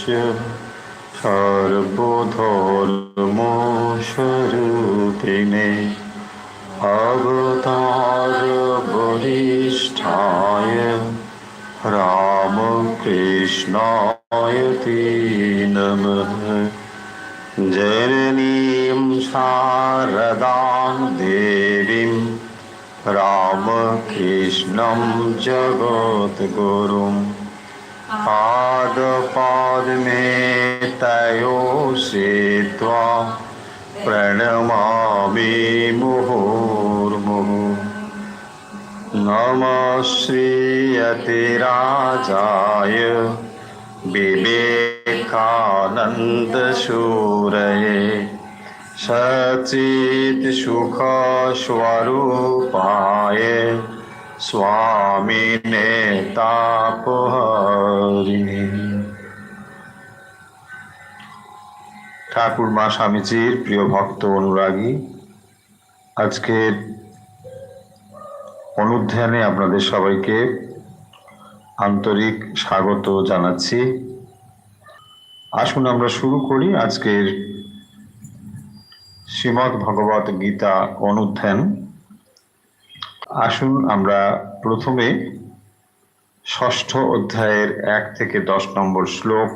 सर्वधर्मस्वरूपिणे अवतार वरिष्ठाय रामकृष्णाय ते नमः। जननीं शारदां देवीं रामकृष्णं जगद्गुरुं पादपद्मे तयो श्रित्वा प्रणमामि मुहुर्मुहुः। नमः श्रीयतिराजाय विवेकानन्दसूरये सच्चित्सुखस्वरूपाय स्वामिने तापहरिणे। ঠাকুর মা স্বামীজির প্রিয় ভক্ত অনুরাগী, আজকের অনুধ্যানে আপনাদের সবাইকে আন্তরিক স্বাগত জানাচ্ছি। আসুন আমরা শুরু করি আজকের শ্রীমদ্ ভগবত গীতা অনুধ্যান। আসুন আমরা প্রথমে ষষ্ঠ অধ্যায়ের 1 থেকে 10 নম্বর শ্লোক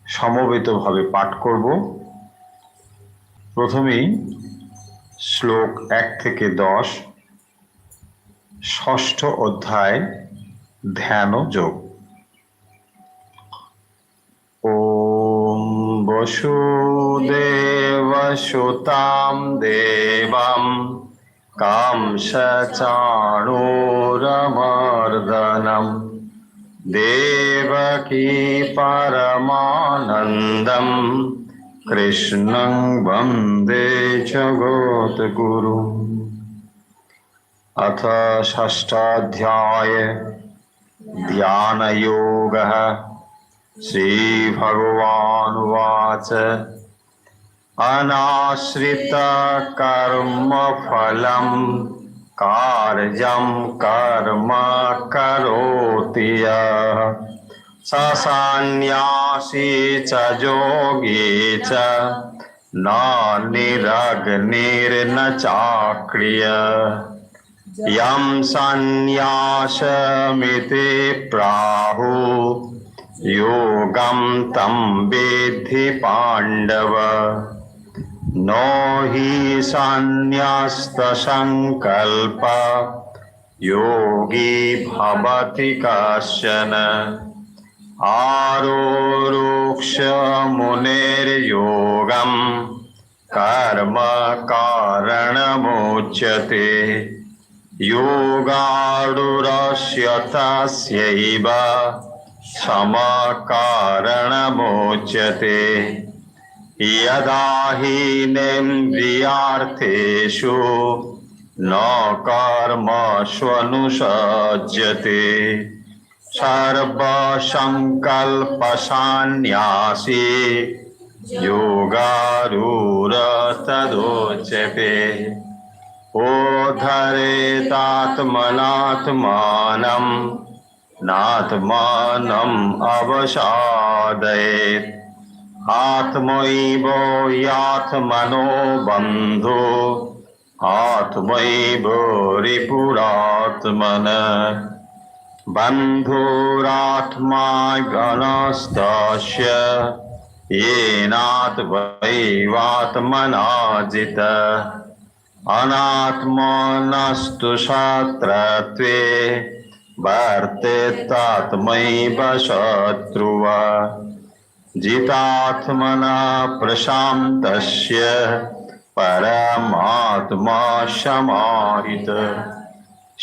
সমবেতভাবে পাঠ করব। প্রথমেই শ্লোক 1 থেকে 10, ষষ্ঠ অধ্যায়, ধ্যান যোগ। ওম বসুদেবসুতাং দেবং কংসচাণূরমর্দনম দেবকী পরমানন্দম কৃষ্ণং বন্দে জগদ্গুরুম। अथ षष्ठाध्याय ध्यानयोगः। श्रीभगवानुवाच अनाश्रितकर्मफलं कार्यं कर्म करोति यः स सन्न्यासी च योगी च न निरग्निर्न चाक्रियः यं सन्न्यासमिति प्राहुः योगं तं विद्धि पाण्डव। नो हि सन्न्यस्तसङ्कल्प योगी भवति कश्चन आरुरुक्षमुनिर्योगं कर्म कारणमुच्यते योगारूढस्य तस्यैव समकारणमुच्यते यदा हीनेन्द्रियार्थेषु न कर्मष्वनुसज्जते सर्वसङ्कल्पसन्न्यासी योगारूढस्तदुच्यते। ओद्धरेतात्मनात्मानं नात्मानम् अवसादयेत् आत्मैव यात्मनो बन्धो आत्मैव रिपुरात्मनः बन्धुरात्मा गणस्तस्य येनात्मैवात्मना जितः अनात्मनस्तु शत्रत्वे वर्तेतात्मैव शत्रुवा जितात्मना प्रशान्तस्य परमात्मा समाहितः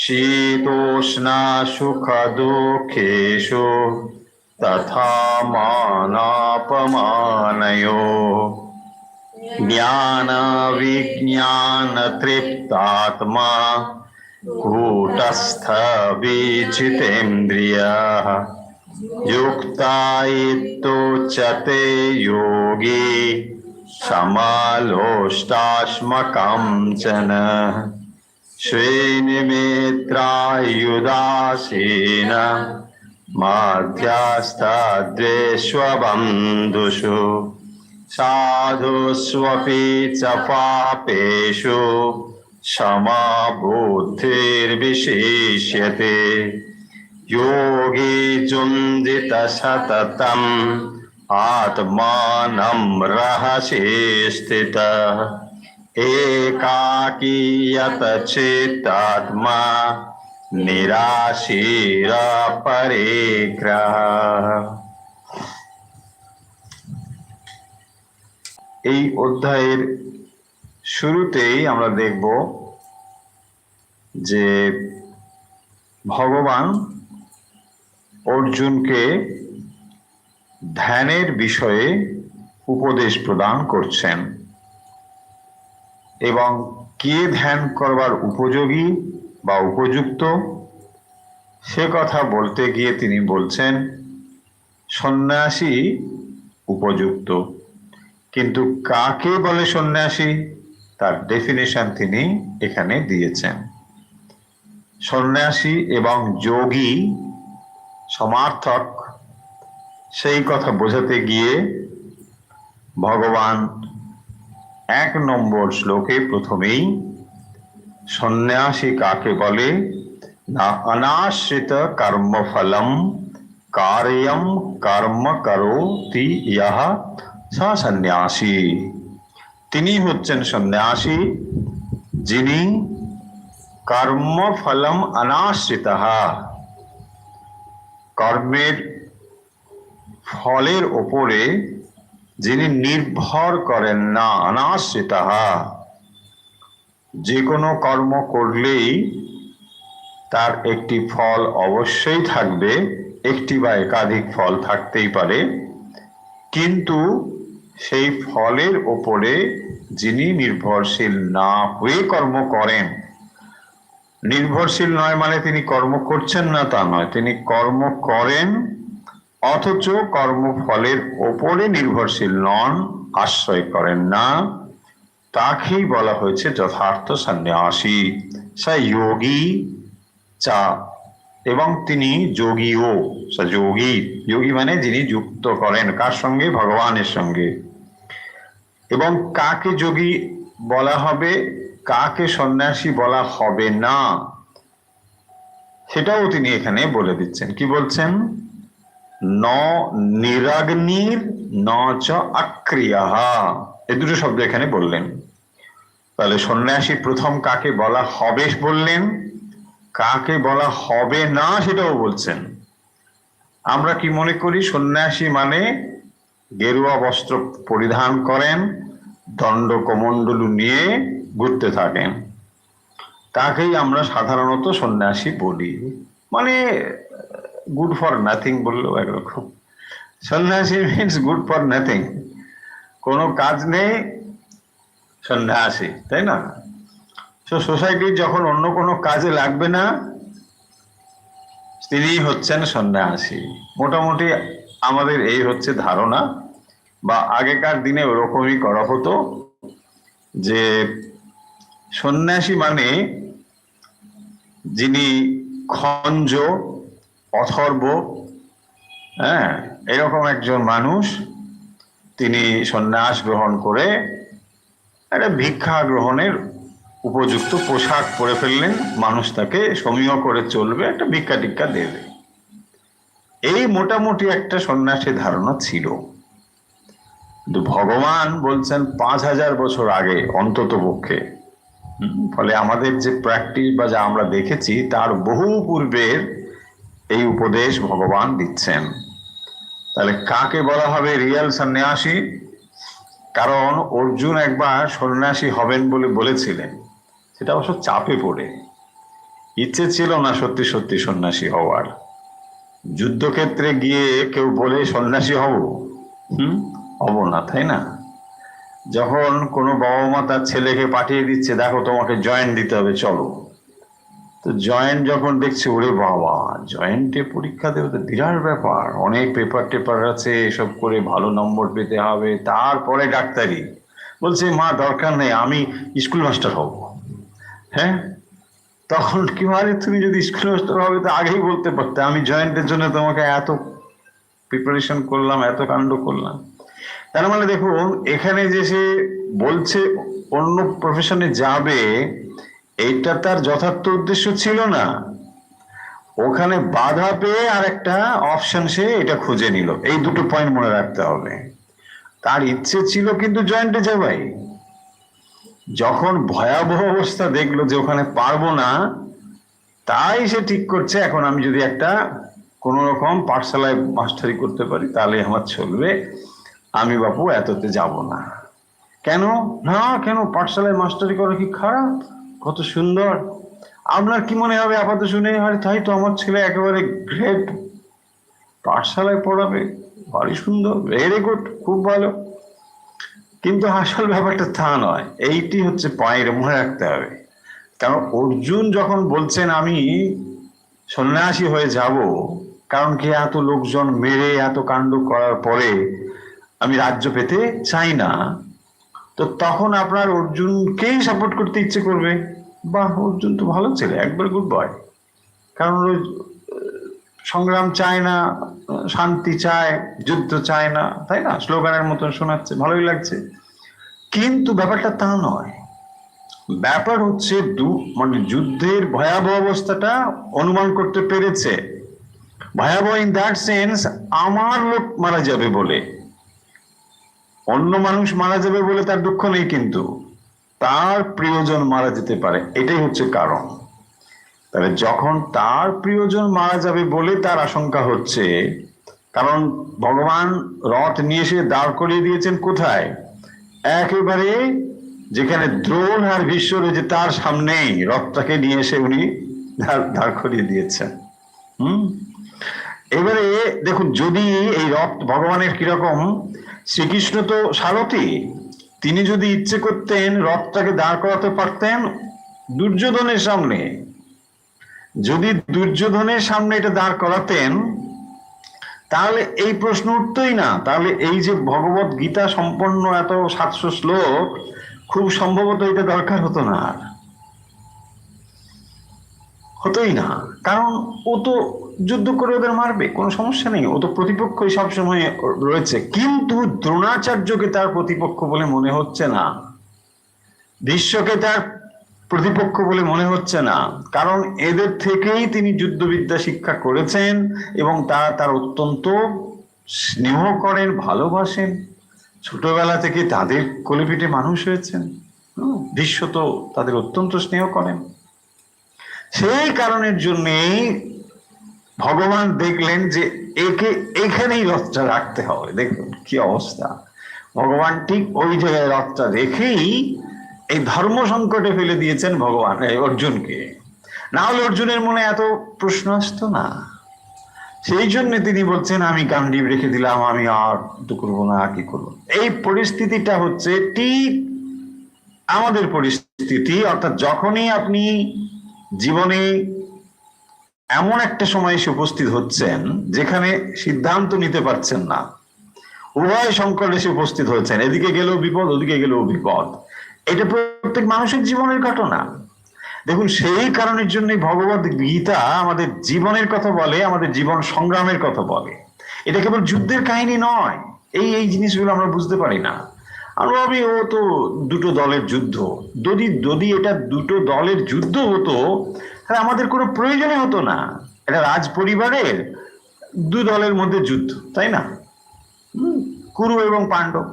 शीतोष्णसुखदुःखेषु तथा मानापमानयोः ज्ञानविज्ञानतृप्तात्मा कूटस्थ विजितेन्द्रियः युक्तायित्युच्यते योगी समलोष्टाश्मकं जनः स्वेनिमित्रायुदासीन মাধ্যস্তাদ্বেষ্ববন্ধুষু সাধুষ্বপি চ পাপেষু সমবুদ্ধির্বিশিষ্যতে যোগী যুঞ্জিত সততম আত্মানম রহসি স্থিতঃ একাকীয়ত চিত্তাত্মা নিরাশীর পরিগ্রহ। এই অধ্যায়ের শুরুতেই আমরা দেখব যে ভগবান অর্জুনকে ধ্যানের বিষয়ে উপদেশ প্রদান করছেন এবং কে ধ্যান করবার উপযোগী বা উপযুক্ত সে কথা বলতে গিয়ে তিনি বলছেন সন্ন্যাসী উপযুক্ত, কিন্তু কাকে বলে সন্ন্যাসী তার ডেফিনেশন তিনি এখানে দিয়েছেন। সন্ন্যাসী এবং যোগী সমার্থক সেই কথা বোঝাতে গিয়ে ভগবান 1 নম্বর শ্লোকে প্রথমেই সন্ন্যাসী কাকে বলে না অনাশ্রিত কর্মফলম কার্যম কর্ম করোতি ইয়ঃ স সন্ন্যাসী। তিনি হচ্ছেন সন্ন্যাসী যিনি কর্মফলম অনাশ্রিতঃ, কর্মের ফলের ওপরে যিনি নির্ভর করেন না, অনাশ্রিতঃ। যে কোনো কর্ম করলেই তার একটি ফল অবশ্যই থাকবে, একটি বা একাধিক ফল থাকতেই পারে, কিন্তু সেই ফলের ওপরে যিনি নির্ভরশীল না হয়ে কর্ম করেন, নির্ভরশীল নয় মানে তিনি কর্ম করছেন না তা নয়, তিনি কর্ম করেন অথচ কর্মফলের ওপরে নির্ভরশীল নন, আশ্রয় করেন না, তাকেই বলা হয়েছে যথার্থ সন্ন্যাসী। সা যোগী চা, এবং তিনি যোগীও, সা যোগী, যোগী মানে যিনি যুক্ত করেন কার সঙ্গে, ভগবানের সঙ্গে। এবং কাকে যোগী বলা হবে, কাকে সন্ন্যাসী বলা হবে না, সেটাও তিনি এখানে বলে দিচ্ছেন। কি বলছেন? ন নিরাগ্নির ন চ অক্রিয়াঃ, এই দুটো শব্দ এখানে বললেন। তাহলে সন্ন্যাসী প্রথম কাকে বলা হবে বললেন, কাকে বলা হবে না সেটাও বলছেন। আমরা কি মনে করি সন্ন্যাসী মানে গেরুয়া বস্ত্র পরিধান করেন, দণ্ড কমণ্ডলু নিয়ে ঘুরতে থাকেন, তাকেই আমরা সাধারণত সন্ন্যাসী বলি। মানে গুড ফর নাথিং বললেও একরকম। সন্ন্যাসী মিনস গুড ফর নাথিং, কোনো কাজ নেই সন্ন্যাসী, তাই না? তো সোসাইটির যখন অন্য কোনো কাজে লাগবে না তিনি হচ্ছেন সন্ন্যাসী। মোটামুটি আমাদের এই হচ্ছে ধারণা, বা আগেকার দিনে ওরকমই করা হতো যে সন্ন্যাসী মানে যিনি খঞ্জ, অথর্ব, হ্যাঁ, এরকম একজন মানুষ, তিনি সন্ন্যাস গ্রহণ করে একটা ভিক্ষা গ্রহণের উপযুক্ত পোশাক পরে ফেললেন, মানুষ তাকে সমীহ করে চলবে, একটা ভিক্ষা টিক্ষা দেবে, এই মোটামুটি একটা সন্ন্যাসী ধারণা ছিল। কিন্তু ভগবান বলছেন 5000 বছর আগে অন্তত পক্ষে, ফলে আমাদের যে প্র্যাকটিস বা যা আমরা দেখেছি তার বহু পূর্বের এই উপদেশ ভগবান দিচ্ছেন। তাহলে কাকে বলা হবে রিয়েল সন্ন্যাসী? কারণ অর্জুন একবার সন্ন্যাসী হবেন বলে বলেছিলেন, সেটা অবশ্য চাপে পড়ে, ইচ্ছে ছিল না সত্যি সত্যি সন্ন্যাসী হওয়ার। যুদ্ধক্ষেত্রে গিয়ে কেউ বলে সন্ন্যাসী হব, হব না, তাই না? যখন কোনো বাবা মা তার ছেলেকে পাঠিয়ে দিচ্ছে, দেখো তোমাকে জয়েন্ট দিতে হবে, চলো, তো জয়েন্ট যখন দেখছে, ওরে বাবা, জয়েন্টে পরীক্ষা দেবে তো বিরাট ব্যাপার, অনেক পেপার টেপার আছে, এসব করে ভালো নম্বর পেতে হবে, তারপরে ডাক্তারি। বলছে মা দরকার নেই, আমি স্কুল মাস্টার হব। হ্যাঁ, তখন কি মানে, তুমি যদি স্কুল মাস্টার হবে তো আগেই বলতে পারতে, আমি জয়েন্টের জন্য তোমাকে এত প্রিপারেশন করলাম, এত কাণ্ড করলাম। তার মানে দেখুন, এখানে যে সে বলছে অন্য প্রফেশনে যাবে, এইটা তার যথার্থ উদ্দেশ্য ছিল না। ওখানে বাধা পেয়ে আর একটা অপশন সে এটা খুঁজে নিল। এই দুটো পয়েন্ট মনে রাখতে হবে। তার ইচ্ছে ছিল কিন্তু জয়েন্টে যাবাই, যখন ভয়াবহ অবস্থা দেখলো যে ওখানে পারবো না, তাই সে ঠিক করছে এখন আমি যদি একটা কোন রকম পাঠশালায় মাস্টারি করতে পারি তাহলে আমার চলবে, আমি বাপু এততে যাব না। কেন না, কেন পাঠশালায় মাস্টারি করা কি খারাপ? কত সুন্দর। আপনার কি মনে হবে আপাতত শুনে, আরে তাই তো, আমার ছেলে একেবারে গ্রেট, পাঠশালায় পড়াবে, ভারী সুন্দর, ভেরি গুড, খুব ভালো। কিন্তু আসল ব্যাপারটা তা নয়। এইটি হচ্ছে পয়েন্ট, মনে রাখতে হবে। কারণ অর্জুন যখন বলছেন আমি সন্ন্যাসী হয়ে যাব, কারণ কি এত লোকজন মেরে এত কাণ্ড করার পরে আমি রাজ্য পেতে চাই না, তো তখন আপনার অর্জুনকেই সাপোর্ট করতে ইচ্ছে করবে। বাহ, অর্জুন তো ভালো ছেলে, একবার গুড বয়, কারণ ওই সংগ্রাম চায় না, শান্তি চায়, যুদ্ধ চায় না, তাই না? স্লোগানের মতন শোনাচ্ছে, ভালোই লাগছে। কিন্তু ব্যাপারটা তা নয়। ব্যাপার হচ্ছে মানে যুদ্ধের ভয়াবহ অবস্থাটা অনুমান করতে পেরেছে। ভয়াবহ ইন দ্যাট সেন্স, আমার লোক মারা যাবে বলে, অন্য মানুষ মারা যাবে বলে তার দুঃখ নেই, কিন্তু তার প্রিয়জন মারা যেতে পারে, এটাই হচ্ছে কারণ। তাহলে যখন তার প্রিয়জন মারা যাবে বলে তার আশঙ্কা হচ্ছে, কারণ ভগবান রথ নিয়ে এসে দাঁড় করিয়ে দিয়েছেন কোথায়? একেবারে যেখানে দ্রোণ আর ভীষ্ম রয়েছে তার সামনেই রথটাকে নিয়ে এসে উনি দাঁড় করিয়ে দিয়েছেন। এবারে দেখুন, যদি এই রথ ভগবানের কিরকম, শ্রীকৃষ্ণ তো সারথি, তিনি যদি ইচ্ছে করতেন রথটাকে দাঁড় করাতে পারতেন দুর্যোধনের সামনে। যদি দুর্যোধনের সামনে এটা দাঁড় করাতেন তাহলে এই প্রশ্ন উঠতই না। তাহলে এই যে ভগবত গীতা সম্পন্ন এত 700 শ্লোক, খুব সম্ভবত এটা দরকার হতো না, হতোই না। কারণ ও তো যুদ্ধ করে ওদের মারবে, কোনো সমস্যা নেই, ও তো প্রতিপক্ষই সবসময় রয়েছে। কিন্তু দ্রোণাচার্যকে তার প্রতিপক্ষ বলে মনে হচ্ছে না, ভীষ্মকে তার প্রতিপক্ষ বলে মনে হচ্ছে না, কারণ এদের থেকেই তিনি যুদ্ধবিদ্যা শিক্ষা করেছেন এবং তার অত্যন্ত স্নেহ করেন, ভালোবাসেন, ছোটবেলা থেকে তাদের কোলেপিঠে মানুষ হয়েছেন। ভীষ্ম তো তাদের অত্যন্ত স্নেহ করেন। সেই কারণের জন্যেই ভগবান দেখলেন যে একে এখানেই রথটা রাখতে হবে। দেখুন কি অবস্থা, ভগবান ঠিক ওই জায়গায় রথটা রেখেই এই ধর্ম সংকটে ফেলে দিয়েছেন ভগবান অর্জুনকে। না হলে অর্জুনের মনে এত প্রশ্ন আসতো না। সেই জন্য তিনি বলছেন আমি গান্ডীব রেখে দিলাম, আমি আর তো করবো না, কি করবো। এই পরিস্থিতিটা হচ্ছে ঠিক আমাদের পরিস্থিতি। অর্থাৎ যখনই আপনি জীবনে এমন একটা সময় এসে উপস্থিত হচ্ছেন যেখানে সিদ্ধান্ত নিতে পারছেন না, উভয় সংকট এসে উপস্থিত হয়েছেন, এদিকে গেলেও বিপদ, ওদিকে গেলেও বিপদ, এটা প্রত্যেক মানুষের জীবনের ঘটনা। দেখুন, সেই কারণের জন্য ভগবত গীতা আমাদের জীবনের কথা বলে, আমাদের জীবন সংগ্রামের কথা বলে। এটা কেবল যুদ্ধের কাহিনী নয়। এই জিনিসগুলো আমরা বুঝতে পারি না। আমরা ভাবি ও তো দুটো দলের যুদ্ধ। যদি এটা দুটো দলের যুদ্ধ হতো তাহলে আমাদের কোনো প্রয়োজনই হতো না। এটা রাজ পরিবারের দু দলের মধ্যে যুদ্ধ, তাই না? কুরু এবং পাণ্ডব।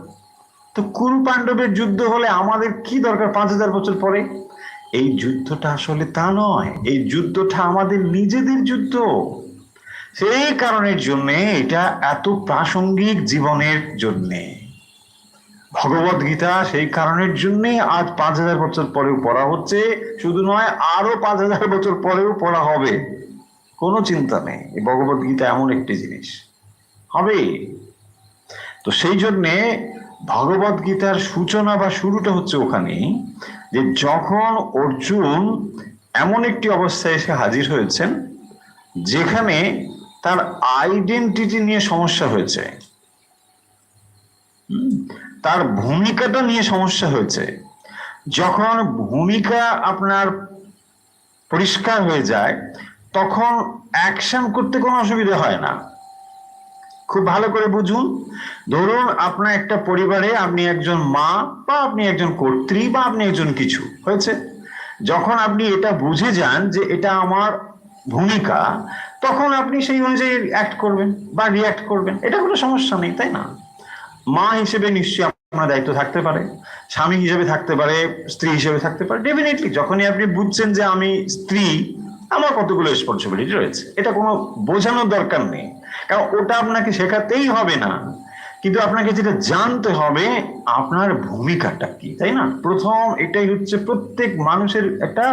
তো কুরু পাণ্ডবের যুদ্ধ হলে আমাদের কি দরকার 5000 বছর পরে? এই যুদ্ধটা আসলে তা নয়, এই যুদ্ধটা আমাদের নিজেদের যুদ্ধ। সেই কারণের জন্যে এটা এত প্রাসঙ্গিক জীবনের জন্যে। ভগবত গীতা সেই কারণের জন্যে আজ 5000 বছর পরেও পড়া হচ্ছে, শুধু নয় আরো 5000 বছর পরেও পড়া হবে, কোনো চিন্তা নেই। এই ভগবত গীতা এমন একটি জিনিস হবে। তো সেই জন্যে ভগবত গীতার সূচনা বা শুরুটা হচ্ছে ওখানে, যে যখন অর্জুন এমন একটি অবস্থায় এসে হাজির হয়েছেন যেখানে তার আইডেন্টিটি নিয়ে সমস্যা হয়েছে, তার ভূমিকাটা নিয়ে সমস্যা হয়েছে। যখন ভূমিকা আপনার পরিষ্কার হয়ে যায়, তখন অ্যাকশন করতে কোনো অসুবিধা হয় না। খুব ভালো করে বুঝুন, ধরুন আপনার একটা পরিবারে আপনি একজন মা, বা আপনি একজন কর্ত্রী, বা আপনি একজন কিছু হয়েছে, যখন আপনি এটা বুঝে যান যে এটা আমার ভূমিকা, তখন আপনি সেই অনুযায়ী অ্যাক্ট করবেন বা রিয়াক্ট করবেন, এটা কোনো সমস্যা নেই, তাই না? মা হিসেবে নিশ্চয়ই আপনার দায়িত্ব থাকতে পারে, স্বামী হিসেবে থাকতে পারে, স্ত্রী হিসেবে থাকতে পারে। ডেফিনেটলি যখনই আপনি বুঝছেন যে আমি স্ত্রী, আমার কতগুলো রেসপন্সিবিলিটি রয়েছে, এটা কোনো বোঝানোর দরকার নেই, কারণ ওটা আপনাকে শেখাতেই হবে না। কিন্তু আপনাকে যেটা জানতে হবে আপনার ভূমিকাটা কি, তাই না? প্রথম এটাই হচ্ছে প্রত্যেক মানুষের একটা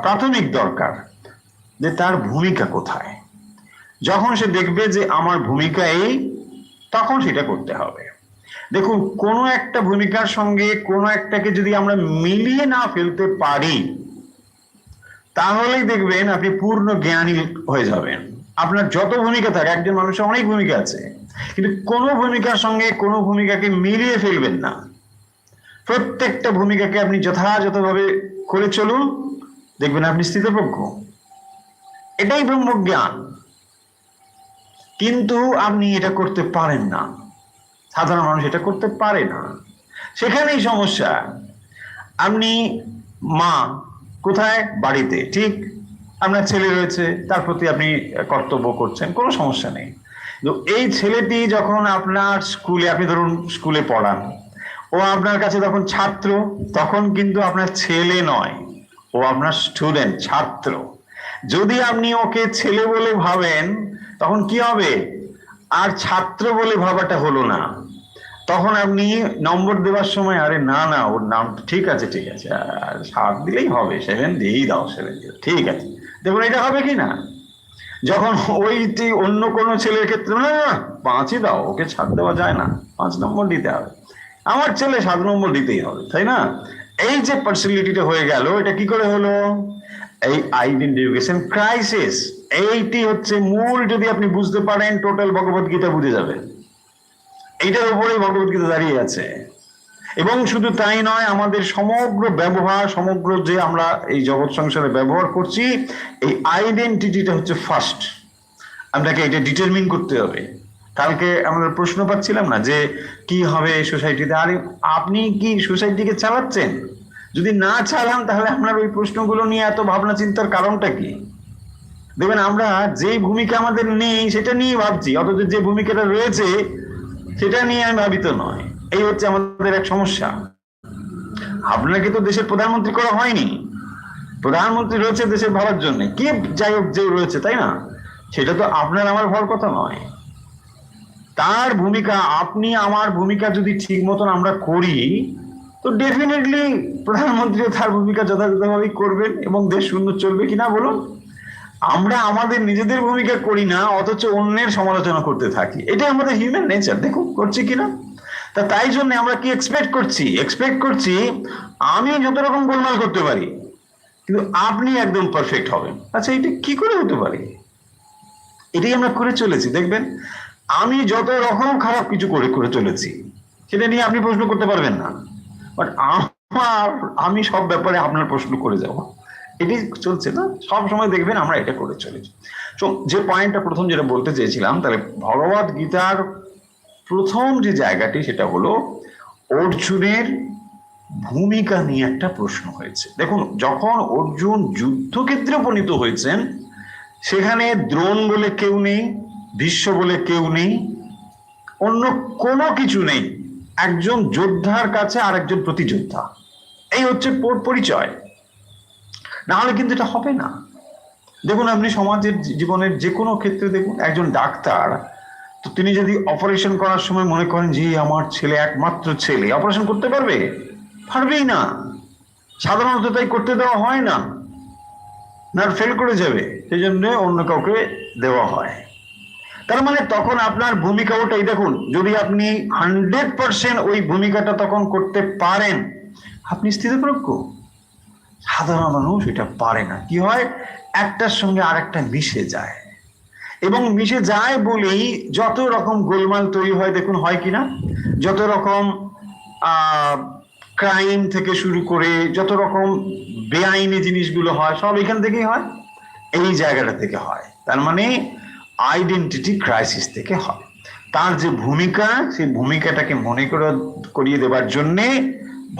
প্রাথমিক দরকার, যে তার ভূমিকা কোথায়। যখন সে দেখবে যে আমার ভূমিকা এই, তখন সেটা করতে হবে। দেখুন, কোনো একটা ভূমিকার সঙ্গে কোনো একটাকে যদি আমরা মিলিয়ে না ফেলতে পারি, তাহলেই দেখবেন আপনি পূর্ণ জ্ঞানী হয়ে যাবেন। আপনার যত ভূমিকা থাকে, একজন মানুষের অনেক ভূমিকা আছে, কিন্তু কোনো ভূমিকার সঙ্গে কোনো ভূমিকাকে মিলিয়ে ফেলবেন না। প্রত্যেকটা ভূমিকাকে আপনি যথাযথভাবে করে চলুন, দেখবেন আপনি স্থিতপ্রজ্ঞ। এটাই ব্রহ্মজ্ঞান। কিন্তু আপনি এটা করতে পারেন না, সাধারণ মানুষ এটা করতে পারে না, সেখানেই সমস্যা। আপনি মা, কোথায়? বাড়িতে, ঠিক। আপনার ছেলে রয়েছে, তার প্রতি আপনি কর্তব্য করছেন, কোনো সমস্যা নেই। তো এই ছেলেটি যখন আপনার স্কুলে, আপনি ধরুন স্কুলে পড়ান, ও আপনার কাছে তখন ছাত্র, তখন কিন্তু আপনার ছেলে নয়, ও আপনার স্টুডেন্ট, ছাত্র। যদি আপনি ওকে ছেলে বলে ভাবেন, তখন কি হবে? আর ছাত্র বলে ভাবাটা হলো না। তখন আপনি নম্বর দেওয়ার সময়, আরে না না, ওর নাম ঠিক আছে, ঠিক আছে, 7 দিলেই হবে, 7 দিয়েই দাও, 7 দিও, ঠিক আছে। দেখুন এটা হবে কি না? যখন ওইটি অন্য কোনো ছেলের ক্ষেত্রে, না না 5ই দাও, ওকে ছাড় দেওয়া যায় না, 5 নম্বর দিতে হবে, আমার ছেলে 7 নম্বর দিতেই হবে, তাই না? এই যে পার্সোনালিটিটা হয়ে গেল, এটা কি করে হলো? এই আইডেন্টিফিকেশন ক্রাইসিস, এইটি হচ্ছে মূল। যদি আপনি বুঝতে পারেন, টোটাল ভগবত গীতা বুঝে যাবেন। এইটার উপরেই ভগবত গীতা দাঁড়িয়ে আছে। এবং শুধু তাই নয়, আমাদের সমগ্র ব্যবহার, সমগ্র যে আমরা এই জগৎ সংসারে ব্যবহার করছি, এই আইডেন্টিটিটা হচ্ছে ফার্স্ট। আপনাকে এটা ডিটারমিন করতে হবে। কালকে আমরা প্রশ্ন পাচ্ছিলাম না যে কি হবে সোসাইটিতে, আর আপনি কি সোসাইটিকে চালাচ্ছেন? যদি না চালান, তাহলে আপনার ওই প্রশ্নগুলো নিয়ে এত ভাবনা চিন্তার কারণটা কি? দেখবেন আমরা যে ভূমিকা আমাদের নেই সেটা নিয়ে ভাবছি, অথচ যে ভূমিকাটা রয়েছে সেটা নিয়ে আমি ভাবিত নয়। এই হচ্ছে আমাদের এক সমস্যা। আপনাকে তো দেশের প্রধানমন্ত্রী করা হয়নি, প্রধানমন্ত্রী রয়েছে দেশের ভাবার জন্য, কে যাই হোক যে রয়েছে, তাই না? সেটা তো আপনার আমার হওয়ার কথা নয়। তার ভূমিকা, আপনি আমার ভূমিকা যদি ঠিক মতন আমরা করি, তো ডেফিনেটলি প্রধানমন্ত্রীও তার ভূমিকা যথাযথভাবেই করবেন, এবং দেশ সুন্দর চলবে কিনা বলুন? আমরা আমাদের নিজেদের ভূমিকা করি না, অথচ অন্যের সমালোচনা করতে থাকি। এটাই আমাদের হিউম্যান নেচার। দেখুন করছি কিনা? তাই জন্য আমরা কি এক্সপেক্ট করছি আমি যত রকম গোলমাল করতে পারি, কিন্তু আপনি একদম পারফেক্ট হবেন। আচ্ছা, এটা কি করে হতে পারে? এটাই আমরা করে চলেছি। দেখবেন আমি যত রকম খারাপ কিছু করে চলেছি, সেটা নিয়ে আপনি প্রশ্ন করতে পারবেন না, বাট আমি সব ব্যাপারে আপনার প্রশ্ন করে যাব। এটাই চলছে না? সব সময় দেখবেন আমরা এটা করে চলেছি। তো যে পয়েন্টটা প্রথম যেটা বলতে চেয়েছিলাম, তাহলে ভগবত গীতার প্রথম যে জায়গাটি, সেটা হলো অর্জুনের ভূমিকা নিয়ে একটা প্রশ্ন হয়েছে। দেখুন, যখন অর্জুন যুদ্ধক্ষেত্রে উপনীত হয়েছেন, সেখানে দ্রোণ বলে কেউ নেই, ভীষ্ম বলে কেউ নেই, অন্য কোনো কিছু নেই। একজন যোদ্ধার কাছে আর একজন প্রতিযোদ্ধা, এই হচ্ছে পরিচয়। না হলে কিন্তু এটা হবে না। দেখুন, আপনি সমাজের জীবনের যে কোনো ক্ষেত্রে দেখুন, একজন ডাক্তার, তো তিনি যদি অপারেশন করার সময় মনে করেন যে আমার ছেলে, একমাত্র ছেলে, অপারেশন করতে পারবে? পারবেই না। সাধারণত তাই করতে দেওয়া হয় না, নার্ভ ফেল করে যাবে, সেই জন্য অন্য কাউকে দেওয়া হয়। তার মানে তখন আপনার ভূমিকা ওটাই। দেখুন, যদি আপনি 100% ওই ভূমিকাটা তখন করতে পারেন, আপনি স্থিতপ্রজ্ঞ। সাধারণ মানুষ এটা পারে না। কি হয়? একটার সঙ্গে আরেকটা মিশে যায়, এবং মিশে যায় বলেই যত রকম গোলমাল তৈরি হয়। দেখুন হয় কিনা, যত রকম ক্রাইম থেকে শুরু করে যত রকম বেআইনি জিনিসগুলো হয় সব এখান থেকেই হয়, এই জায়গাটা থেকে হয়। তার মানে আইডেন্টিটি ক্রাইসিস থেকে হয়। তার যে ভূমিকা, সেই ভূমিকাটাকে মনে করিয়ে দেবার জন্যে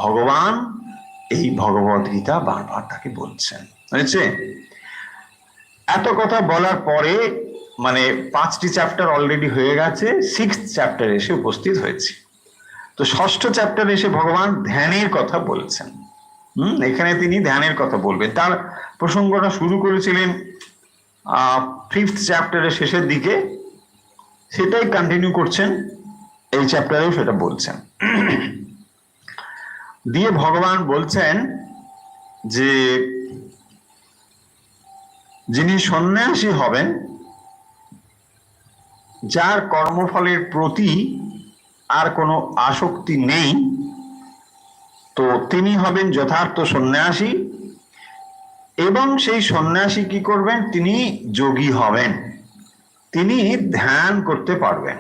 ভগবান এই ভগবদ গীতা বারবার তাকে বলছেন, বুঝেছে? এত কথা বলার পরে মানে 5টি চ্যাপ্টার অলরেডি হয়ে গেছে, 6th চ্যাপ্টার এসে উপস্থিত হয়েছে। তো 6ষ্ঠ চ্যাপ্টার এসে ভগবান ধ্যানের কথা বলছেন। এখানে তিনি ধ্যানের কথা বলবেন। তার প্রসঙ্গটা শুরু করেছিলেন 5th চ্যাপ্টারের শেষের দিকে, সেটাই কন্টিনিউ করছেন এই চ্যাপ্টারেও, সেটা বলছেন। দিয়ে ভগবান বলছেন যে যিনি সন্ন্যাসী হবেন, যার কর্মফলের প্রতি আর কোনো আসক্তি নেই, তো তিনি হবেন যথার্থ সন্ন্যাসী। এবং সেই সন্ন্যাসী কি করবেন? তিনি যোগী হবেন, তিনি ধ্যান করতে পারবেন।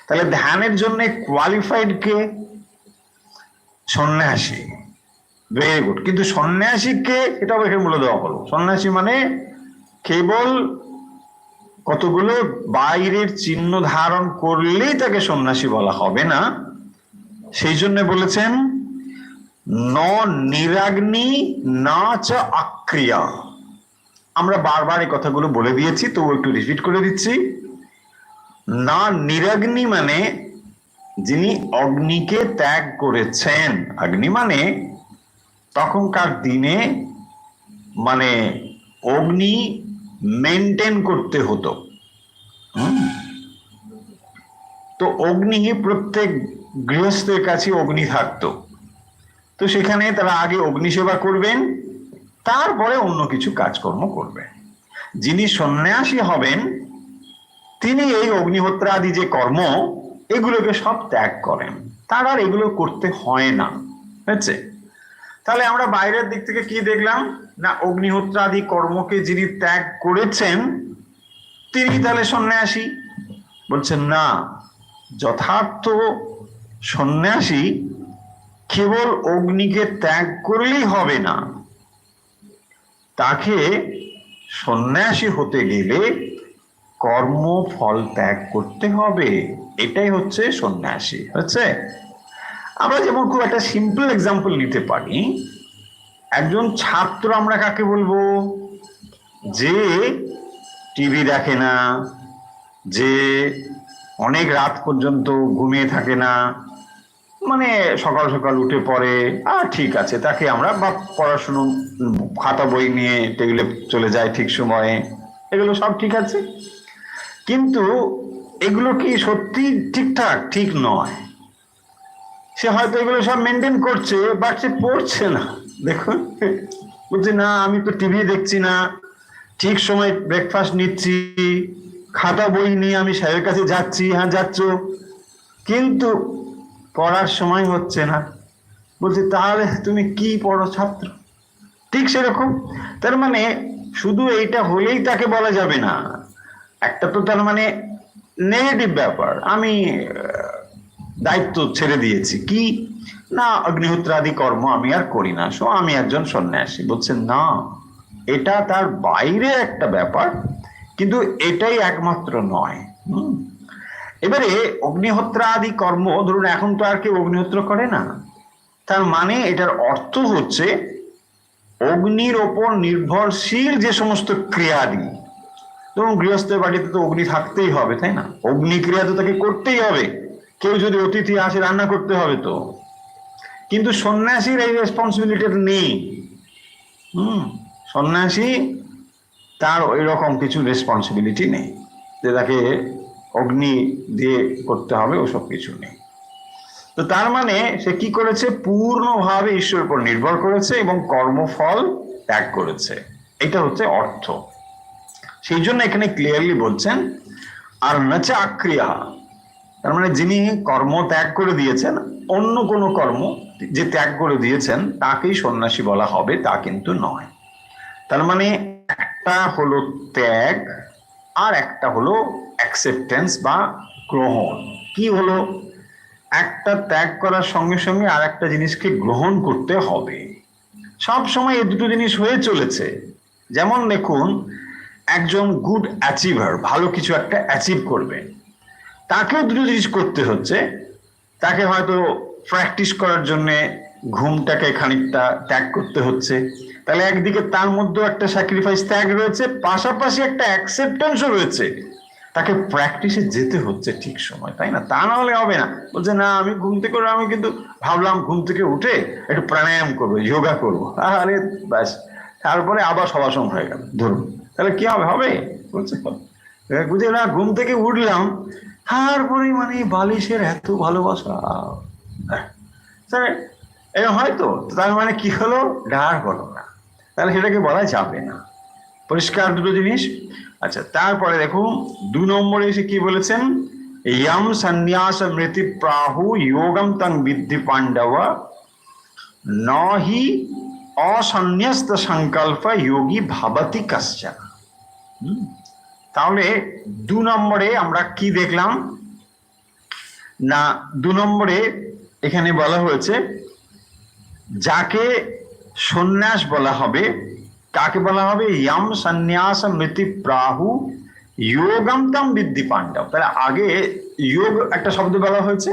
তাহলে ধ্যানের জন্য কোয়ালিফাইড কে? সন্ন্যাসী। Very good. কিন্তু সন্ন্যাসী কে, এটাও এখানে বলে দেওয়া হলো। সন্ন্যাসী মানে কেবল কতগুলো বাইরের চিহ্ন ধারণ করলেই তাকে সন্ন্যাসী বলা হবে না। সেই জন্য বলেছেন ন নিরাগ্নি না চ আক্রিয়া। আমরা বারবার এই কথাগুলো বলে দিয়েছি, তো একটু রিপিট করে দিচ্ছি। না নিরাগ্নি মানে যিনি অগ্নিকে ত্যাগ করেছেন। অগ্নি মানে তখনকার দিনে মানে অগ্নি মেনটেন করতে হতো। তো অগ্নি প্রত্যেক গৃহস্থের কাছে অগ্নি থাকতো, তো সেখানে তারা আগে অগ্নি সেবা করবেন, তারপরে অন্য কিছু কাজকর্ম করবেন। যিনি সন্ন্যাসী হবেন তিনি এই অগ্নিহোত্রাদি যে কর্ম, এগুলোকে সব ত্যাগ করেন, তার আর এগুলো করতে হয় না, বুঝছে? তাহলে আমরা বাইরের দিক থেকে কি দেখলাম না, অগ্নিহোত্রাদি কর্মকে যিনি ত্যাগ করেছেন তিনি তাহলে সন্ন্যাসী। বলছেন না, যথার্থ সন্ন্যাসী কেবল অগ্নিকে ত্যাগ করলেই হবে না, তাকে সন্ন্যাসী হতে গেলে কর্মফল ত্যাগ করতে হবে। এটাই হচ্ছে সন্ন্যাসী, হচ্ছে। আমরা যেমন খুব একটা সিম্পল এক্সাম্পল নিতে পারি, একজন ছাত্র আমরা কাকে বলবো? যে টিভি দেখে না, যে অনেক রাত পর্যন্ত ঘুমিয়ে থাকে না, মানে সকাল সকাল উঠে পড়ে, আর ঠিক আছে, তাকে আমরা বা পড়াশুনো খাতা বই নিয়ে টেবিলে চলে যায় ঠিক সময়ে, এগুলো সব ঠিক আছে। কিন্তু এগুলো কি সত্যি ঠিকঠাক? ঠিক নয়। সে হয়তো এগুলো সব মেনটেন করছে, বাট সে পড়ছে না। দেখুন, বলছে না আমি তো টিভি দেখছি না, ঠিক সময় ব্রেকফাস্ট নিচ্ছি, খাতা বই নিয়ে আমি স্যারের কাছে যাচ্ছি, হ্যাঁ যাচ্ছ, কিন্তু পড়ার সময় হচ্ছে না। বলছে তাহলে তুমি কি পড়ো ছাত্র? ঠিক সেরকম। তার মানে শুধু এইটা হলেই তাকে বলা যাবে না। একটা তো তার মানে নেগেটিভ ব্যাপার, আমি দায়িত্ব ছেড়ে দিয়েছি, কি না অগ্নিহোত্রাদি কর্ম আমি আর করি না, সো আমি একজন সন্ন্যাসী। বলছেন না, এটা তার বাইরে একটা ব্যাপার, কিন্তু এটাই একমাত্র নয়। এবারে অগ্নিহোত্রাদি কর্ম, ধরুন এখন তো আর কেউ অগ্নিহোত্র করে না, তার মানে এটার অর্থ হচ্ছে অগ্নির ওপর নির্ভরশীল যে সমস্ত ক্রিয়াদি, ধরুন গৃহস্থের বাড়িতে তো অগ্নি থাকতেই হবে, তাই না? অগ্নিক্রিয়া তো তাকে করতেই হবে, কেউ যদি অতিথি আসে রান্না করতে হবে তো। কিন্তু সন্ন্যাসীর এই রেসপন্সিবিলিটি নেই। সন্ন্যাসী তার ওই রকম কিছু রেসপন্সিবিলিটি নেই যে তাকে অগ্নি দিয়ে করতে হবে, ওসব কিছু নেই। তো তার মানে সে কি করেছে? পূর্ণভাবে ঈশ্বরের উপর নির্ভর করেছে এবং কর্মফল ত্যাগ করেছে। এটা হচ্ছে অর্থ। সেই জন্য এখানে ক্লিয়ারলি বলছেন আর নাচা আক্রিয়া, তার মানে যিনি কর্ম ত্যাগ করে দিয়েছেন, অন্য কোনো কর্ম যে ত্যাগ করে দিয়েছেন তাকেই সন্ন্যাসী বলা হবে, তা কিন্তু নয়। তার মানে একটা হলো ত্যাগ আর একটা হলো অ্যাকসেপ্টেন্স বা গ্রহণ। কি হলো? একটা ত্যাগ করার সঙ্গে সঙ্গে আর একটা জিনিসকে গ্রহণ করতে হবে। সব সময় এই দুটো জিনিস হয়ে চলেছে। যেমন দেখুন, একজন গুড অ্যাচিভার, ভালো কিছু একটা অ্যাচিভ করবে, তাকেও দুটো জিনিস করতে হচ্ছে। তাকে হয়তো প্র্যাকটিস করার জন্য ঘুমটাকে খানিকটা ত্যাগ করতে হচ্ছে। তাহলে একদিকে তার মধ্যেও একটা স্যাক্রিফাইস, ত্যাগ রয়েছে, পাশাপাশি একটা অ্যাকসেপ্টেন্সও রয়েছে। তাকে প্র্যাকটিসে যেতে হচ্ছে ঠিক সময়, তাই না? তা না হলে হবে না। বলছে না, আমি ঘুম থেকে আমি কিন্তু ভাবলাম ঘুম থেকে উঠে একটু প্রাণায়াম করবো, যোগা করবো, আরে ব্যাস, তারপরে আবার সবাসন হয়ে গেল ধরুন, তাহলে কি হবে? হবে? বলছে বুঝে না, ঘুম থেকে উঠলাম, তারপরে মানে বালিশের এত ভালোবাসা, হয়তো তার মানে কি হলো, ডার হলো না, তাহলে সেটাকে বলা যাবে না। পরিষ্কার দুটো জিনিস। আচ্ছা, তারপরে দেখুন 2 নম্বরে এসে কি বলেছেন, ইয়ম সন্ন্যাস মৃতি প্রাহু যোগম তং বিদ্ধি পাণ্ডব নহি অসন্ন্যস্ত সংকল্প যোগী ভাবতি কশ্চন। তাহলে 2 নম্বরে আমরা কি দেখলাম না, 2 নম্বরে এখানে বলা হয়েছে যাকে সন্ন্যাস বলা হবে, কাকে বলা হবে, ইয়ম সন্ন্যাস মৃতি প্রাহু যোগম তম বিদ্ধি পাণ্ডব। তাহলে আগে যোগ একটা শব্দ বলা হয়েছে,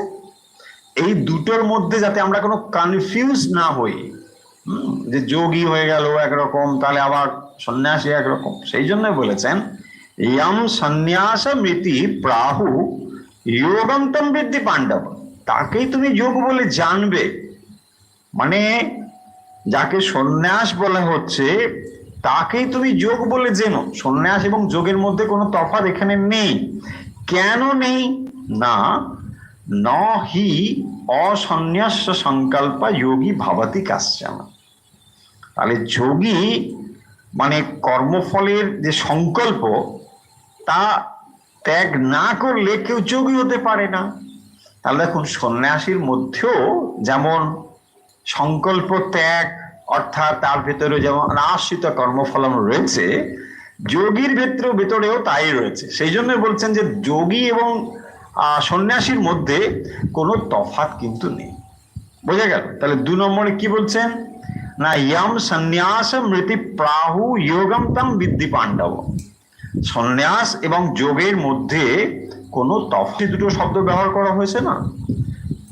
এই দুটোর মধ্যে যাতে আমরা কোনো কনফিউজ না হই, যে যোগী হয়ে গেল একরকম, তাহলে আবার সন্ন্যাসী একরকম, সেই জন্য বলেছেন ইয়ম সন্ন্যাস মৃতি প্রাহু যোগম তম বিদ্ধি পাণ্ডব, তাকেই তুমি যোগ বলে জানবে। মানে যাকে সন্ন্যাস বলা হচ্ছে তাকেই তুমি যোগ বলে জেনো। সন্ন্যাস এবং যোগের মধ্যে কোনো তফাৎ এখানে নেই। কেন নেই না, ন হি অসন্ন্যাস সংকল্প যোগী ভাবতি কশ্চন। তাহলে যোগী মানে কর্মফলের যে সংকল্প, তা ত্যাগ না করলে কেউ যোগী হতে পারে না। তাহলে দেখুন, সন্ন্যাসীর মধ্যেও যেমন সংকল্প ত্যাগ, অর্থাৎ তার ভেতরে যেমন আশ্রিত কর্মফলন রয়েছে, যোগীর ভেতরেও তাই রয়েছে। সেই জন্য বলছেন যে যোগী এবং সন্ন্যাসীর মধ্যে কোনো তফাৎ কিন্তু নেই। বোঝা গেল? তাহলে 2 নম্বরে কি বলছেন না, ইয়ম সন্ন্যাস মৃতি প্রাহু যোগম তম বিদ্ধি পাণ্ডব, সন্ন্যাস এবং যোগের মধ্যে কোনো তফাৎ, দুটো শব্দ ব্যবহার করা হয়েছে না,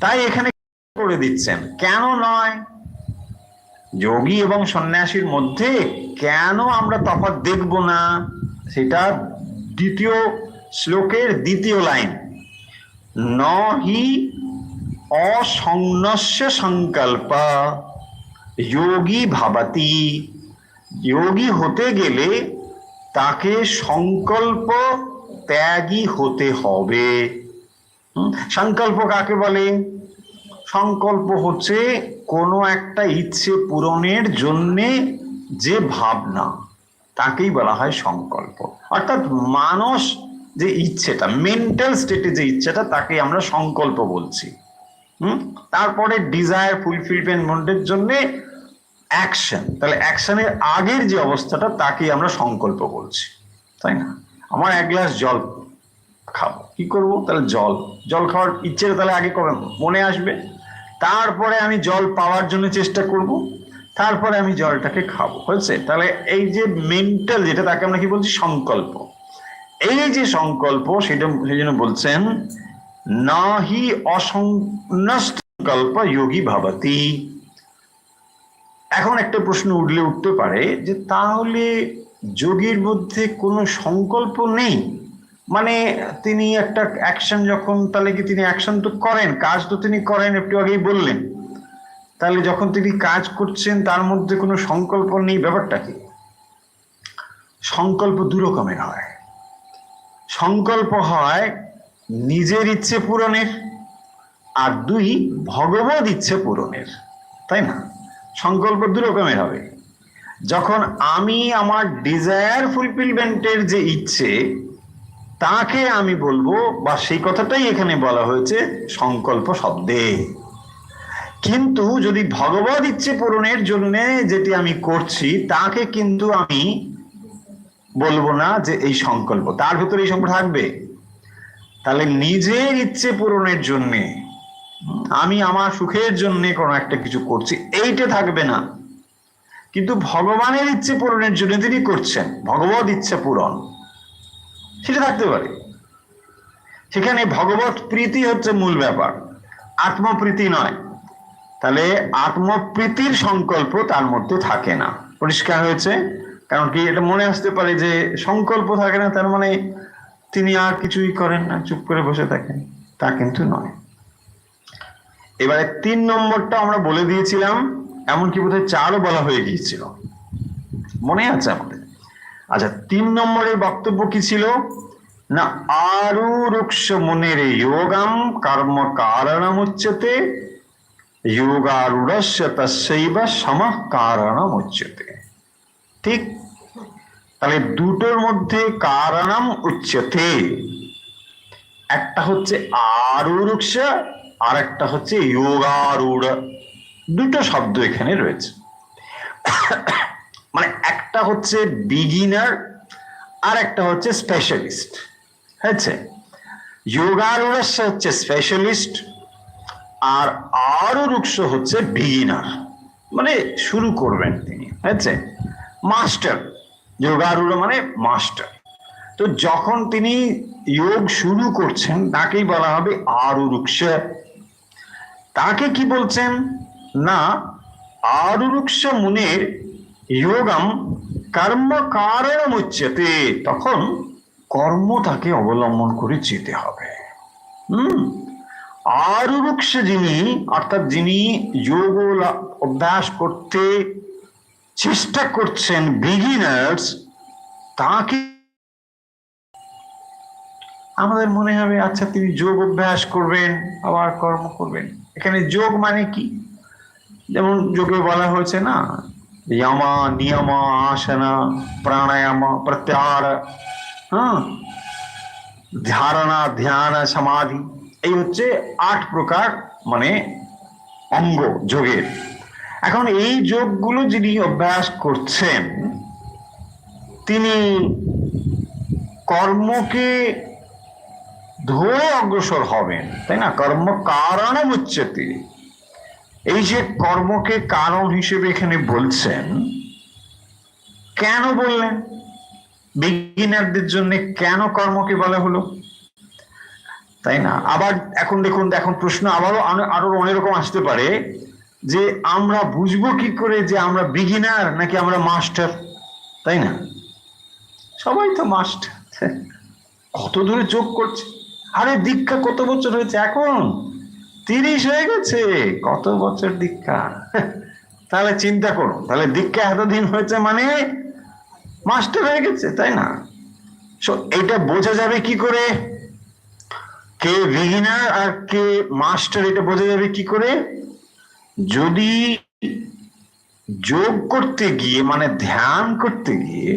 তাই এখানে করে দিচ্ছেন। কেন নয়, যোগী এবং সন্ন্যাসীর মধ্যে কেন আমরা তফাৎ দেখব না, সেটা 2য় শ্লোকের 2য় লাইন, ন হি অসন্ন্যস্য সংকল্প যোগী ভাবতি। যোগী হতে গেলে তাকে সংকল্প ত্যাগী হতে হবে। সংকল্প কাকে বলে? সংকল্প হচ্ছে কোনো একটা ইচ্ছে পূরণের জন্যে যে ভাবনা, তাকেই বলা হয় সংকল্প। অর্থাৎ মানস যে ইচ্ছেটা, মেন্টাল স্টেটে যে ইচ্ছেটা, তাকে আমরা সংকল্প বলছি। তারপরে ডিজায়ার ফুলফিলমেন্টের জন্য অ্যাকশন, তাহলে অ্যাকশনের আগের যে অবস্থাটা, তাকে আমরা সংকল্প বলছি, তাই না? আমার 1 গ্লাস জল খাবো, কি করব? তাহলে জল খাওয়ার ইচ্ছেটা তাহলে আগে কবে মনে আসবে, তারপরে আমি জল পাওয়ার জন্য চেষ্টা করব, তারপরে আমি জলটাকে খাবো, হয়েছে? তাহলে এই যে মেন্টাল যেটা, তাকে আমরা কি বলছি? সংকল্প। এই যে সংকল্প, সেটা সেই জন্য বলছেন না হি অসন্ন্যস্ত সংকল্প যোগী ভাবতি। এখন একটা প্রশ্ন উঠতে পারে যে তাহলে যোগীর মধ্যে কোনো সংকল্প নেই, মানে তিনি একটা অ্যাকশন যখন, তাহলে কি তিনি অ্যাকশন তো করেন, কাজ তো তিনি করেন, একটু আগেই বললেন, তাহলে যখন তিনি কাজ করছেন তার মধ্যে কোনো সংকল্প নেই, ব্যাপারটা কি? সংকল্প 2 রকমের হয়। সংকল্প হয় নিজের ইচ্ছে পূরণের, আর 2 ভগবত ইচ্ছে পূরণের, তাই না? সংকল্প 2 রকমের হবে। যখন আমি আমার ডিজায়ার ফুলফিলমেন্টের যে ইচ্ছে, তাকে আমি বলবো, বা সেই কথাটাই এখানে বলা হয়েছে সংকল্প শব্দে। কিন্তু যদি ভগবত ইচ্ছে পূরণের জন্য যেটি আমি করছি, তাকে কিন্তু আমি বলবো না যে এই সংকল্প, তার ভিতরে এই সংকল্প থাকবে। তাহলে নিজের ইচ্ছে পূরণের জন্য আমি আমার সুখের জন্য কোনো একটা কিছু করছি, এইটা থাকবে না। কিন্তু ভগবানের ইচ্ছে পূরণের জন্য তিনি করছেন, ভগবত ইচ্ছা পূরণ, সেটা থাকতে পারে। সেখানে ভগবত প্রীতি হচ্ছে মূল ব্যাপার, আত্মপ্রীতি নয়। তাহলে আত্মপ্রীতির সংকল্প তার মধ্যে থাকে না। পরিষ্কার হয়েছে? কারণ কি, এটা মনে আসতে পারে যে সংকল্প থাকে না তার মানে তিনি আর কিছুই করেন না, চুপ করে বসে থাকেন। তা কিন্তু নয়। এবারে 3 নম্বরটা আমরা বলে দিয়েছিলাম, এমনকি বোধহয় 4ও বলা হয়ে গিয়েছিল, মনে আছে আমাদের? আচ্ছা, 3 নম্বরের বক্তব্য কি ছিল না, আরুরুক্ষ মুনির যোগম কর্ম কারণম উচ্যতে যোগারূঢ়স্য তস্যৈব সমঃ কারণম উচ্যতে। ঠিক? তাহলে দুটোর মধ্যে কারণম উচ্যতে, একটা হচ্ছে আরুরুক্ষ আর একটা হচ্ছে যোগারূঢ়। দুটো শব্দ এখানে রয়েছে। মানে একটা হচ্ছে বিগিনার আর একটা হচ্ছে স্পেশালিস্ট। হয়েছে? যোগারূঢ়স্য হচ্ছে স্পেশালিস্ট আর আরুরুক্ষ হচ্ছে বিগিনার, মানে শুরু করবেন তিনি। হয়েছে? মাস্টার, যোগারূঢ় মানে মাস্টার। তো যখন তিনি যোগ শুরু করছেন তাকেই বলা হবে আরুরুক্ষ। তাকে কি বলছেন না, আরুরুক্ষ মুনির যোগম কর্ম কারণম উচ্যতে, তখন কর্ম তাকে অবলম্বন করে যেতে হবে। আরুরুক্ষ যিনি, অর্থাৎ যিনি যোগ অভ্যাস করতে চেষ্টা করছেন, বিগিনার্স, তাকে আমাদের মনে হবে আচ্ছা তিনি যোগ অভ্যাস করবেন আবার কর্ম করবেন। এখানে যোগ মানে কি? যেমন যোগে বলা হয়েছে না, यम नियम आसन प्राणायाम प्रत्याहार, ধারণা ধ্যান সমাধি, এই হচ্ছে 8 প্রকার মানে অঙ্গ যোগের। এখন এই যোগগুলো যিনি অভ্যাস করছেন তিনি কর্মকে ধরে অগ্রসর হবেন, তাই না? কর্ম কারণম উচ্যতে, এই যে কর্মকে কারণ হিসেবে এখানে বলছেন, কেন বললেন? বিগিনারদের জন্য কেন কর্মকে বলা হলো, তাই না? আবার এখন দেখুন, এখন প্রশ্ন আরো অনেক রকম আসতে পারে যে আমরা বুঝবো কি করে যে আমরা বিগিনার নাকি আমরা মাস্টার, তাই না? সবাই তো মাস্টার, কত দূরে যোগ করছে। আরে দীক্ষা কত বছর হয়েছে? এখন 30 হয়ে গেছে, কত বছর দীক্ষা। তাহলে চিন্তা করুন, তাহলে দীক্ষা এতদিন হয়েছে মানে মাস্টার হয়ে গেছে, তাই না? এটা বোঝা যাবে কি করে কে বিগিনার আর কে মাস্টার, এটা বোঝা যাবে কি করে? যদি যোগ করতে গিয়ে মানে ধ্যান করতে গিয়ে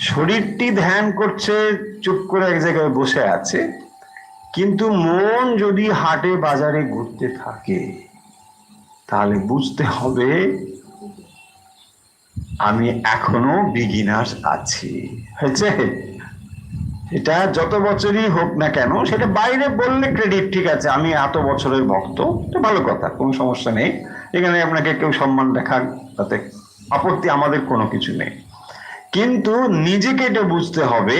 শরীরটি ধ্যান করছে, চুপ করে এক জায়গায় বসে আছে, কিন্তু মন যদি হাটে বাজারে ঘুরতে থাকে, তাহলে বুঝতে হবে আমি এখনো বিগিনার আছি। হয়েছে? এটা যত বছরই হোক না কেন, সেটা বাইরে বললে ক্রেডিট, ঠিক আছে আমি এত বছরের ভক্ত, এটা ভালো কথা, কোনো সমস্যা নেই। এখানে আপনাকে কেউ সম্মান দেখাক, তাতে আপত্তি আমাদের কোনো কিছু নেই। কিন্তু নিজেকে এটা বুঝতে হবে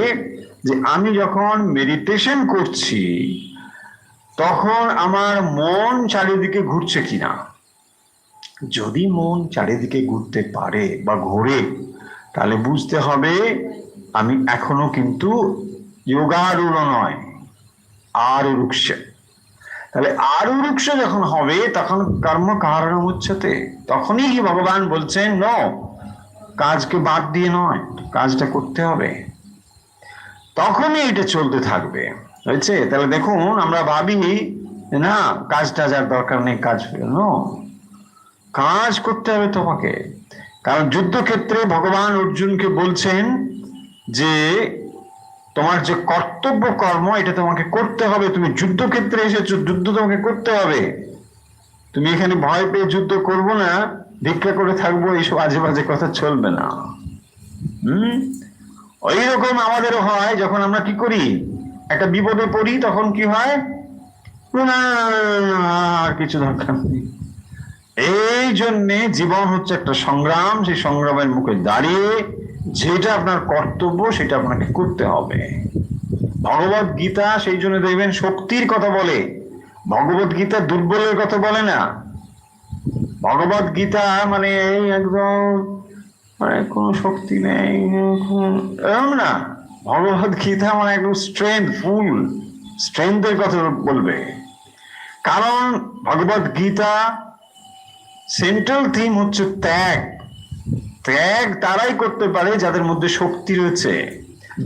যে আমি যখন মেডিটেশন করছি তখন আমার মন চারিদিকে ঘুরছে কিনা। যদি মন চারিদিকে ঘুরতে পারে বা ঘোরে, তাহলে বুঝতে হবে আমি এখনো কিন্তু যোগারূঢ় নয়, আরুরুক্ষ। তাহলে আরুরুক্ষ যখন হবে তখন কর্ম কারণম উচ্যতে, তখনই কি ভগবান বলছেন ন, কাজকে বাদ দিয়ে নয়, কাজটা করতে হবে, তখনই এটা চলতে থাকবে। হয়েছে? তাহলে দেখুন, আমরা ভাবি না কাজটা যার দরকার নেই, কাজ কাজ করতে হবে তোমাকে। কারণ যুদ্ধক্ষেত্রে ভগবান অর্জুনকে বলছেন যে তোমার যে কর্তব্য কর্ম এটা তোমাকে করতে হবে, তুমি যুদ্ধক্ষেত্রে এসেছো, যুদ্ধ তোমাকে করতে হবে। তুমি এখানে ভয় পেয়ে যুদ্ধ করবো না, ভিক্ষা করে থাকবো, এইসব আজে বাজে কথা চলবে না। ওই রকম আমাদেরও হয়, যখন আমরা কি করি, একটা বিপদে পড়ি, তখন কি হয়, আর কিছু দরকার নেই। এই জন্যে জীবন হচ্ছে একটা সংগ্রাম, সেই সংগ্রামের মুখে দাঁড়িয়ে যেটা আপনার কর্তব্য সেটা আপনাকে করতে হবে। ভগবত গীতা সেই জন্য দেখবেন শক্তির কথা বলে, ভগবত গীতা দুর্বলের কথা বলে না। ভগবত গীতা মানে এই একদম মানে কোনো শক্তি নেই এরকম না। ভগবত গীতা মানে একদম স্ট্রেংথফুল, স্ট্রেংথের কথা বলবে। কারণ ভগবত গীতা সেন্ট্রাল থিম হচ্ছে ত্যাগ। ত্যাগ তারাই করতে পারে যাদের মধ্যে শক্তি রয়েছে।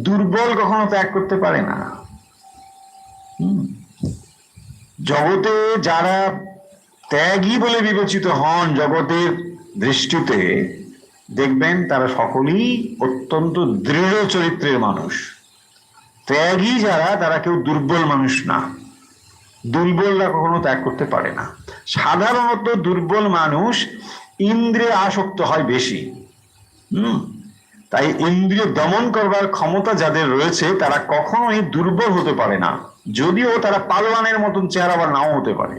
দুর্বল কখনো ত্যাগ করতে পারে না। জগতে যারা ত্যাগী বলে বিবেচিত হন জগতের দৃষ্টিতে, দেখবেন তারা সকলেই অত্যন্ত দৃঢ় চরিত্রের মানুষ। ত্যাগী যারা তারা কেউ দুর্বল মানুষ না। দুর্বলরা কখনো ত্যাগ করতে পারে না। সাধারণত দুর্বল মানুষ ইন্দ্রিয়ে আসক্ত হয় বেশি। তাই ইন্দ্রিয় দমন করবার ক্ষমতা যাদের রয়েছে তারা কখনোই দুর্বল হতে পারে না, যদিও তারা পালোয়ানের মতন চেহারা বা নাও হতে পারে।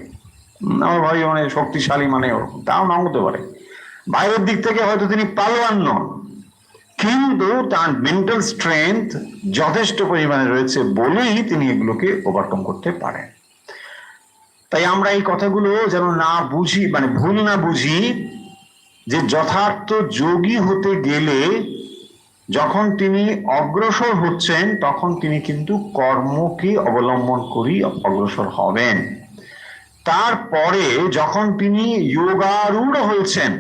আমার ভাই মানে শক্তিশালী মানে ওরকম তাও নাও হতে পারে। বাইরের দিক থেকে হয়তো তিনি পালোয়ান নন, কিন্তু তার মেন্টাল স্ট্রেংথ যথেষ্ট পরিমাণে রয়েছে বলেই তিনি এগুলোকে ওভারকাম করতে পারেন। তাই আমরা এই কথাগুলো যেন না বুঝি, মানে ভুল না বুঝি, যে যথার্থ যোগী হতে গেলে যখন তিনি অগ্রসর হচ্ছেন তখন তিনি কিন্তু কর্মকে অবলম্বন করেই অগ্রসর হবেন। তারপরে যখন তিনি যোগারূঢ় হয়েছেন,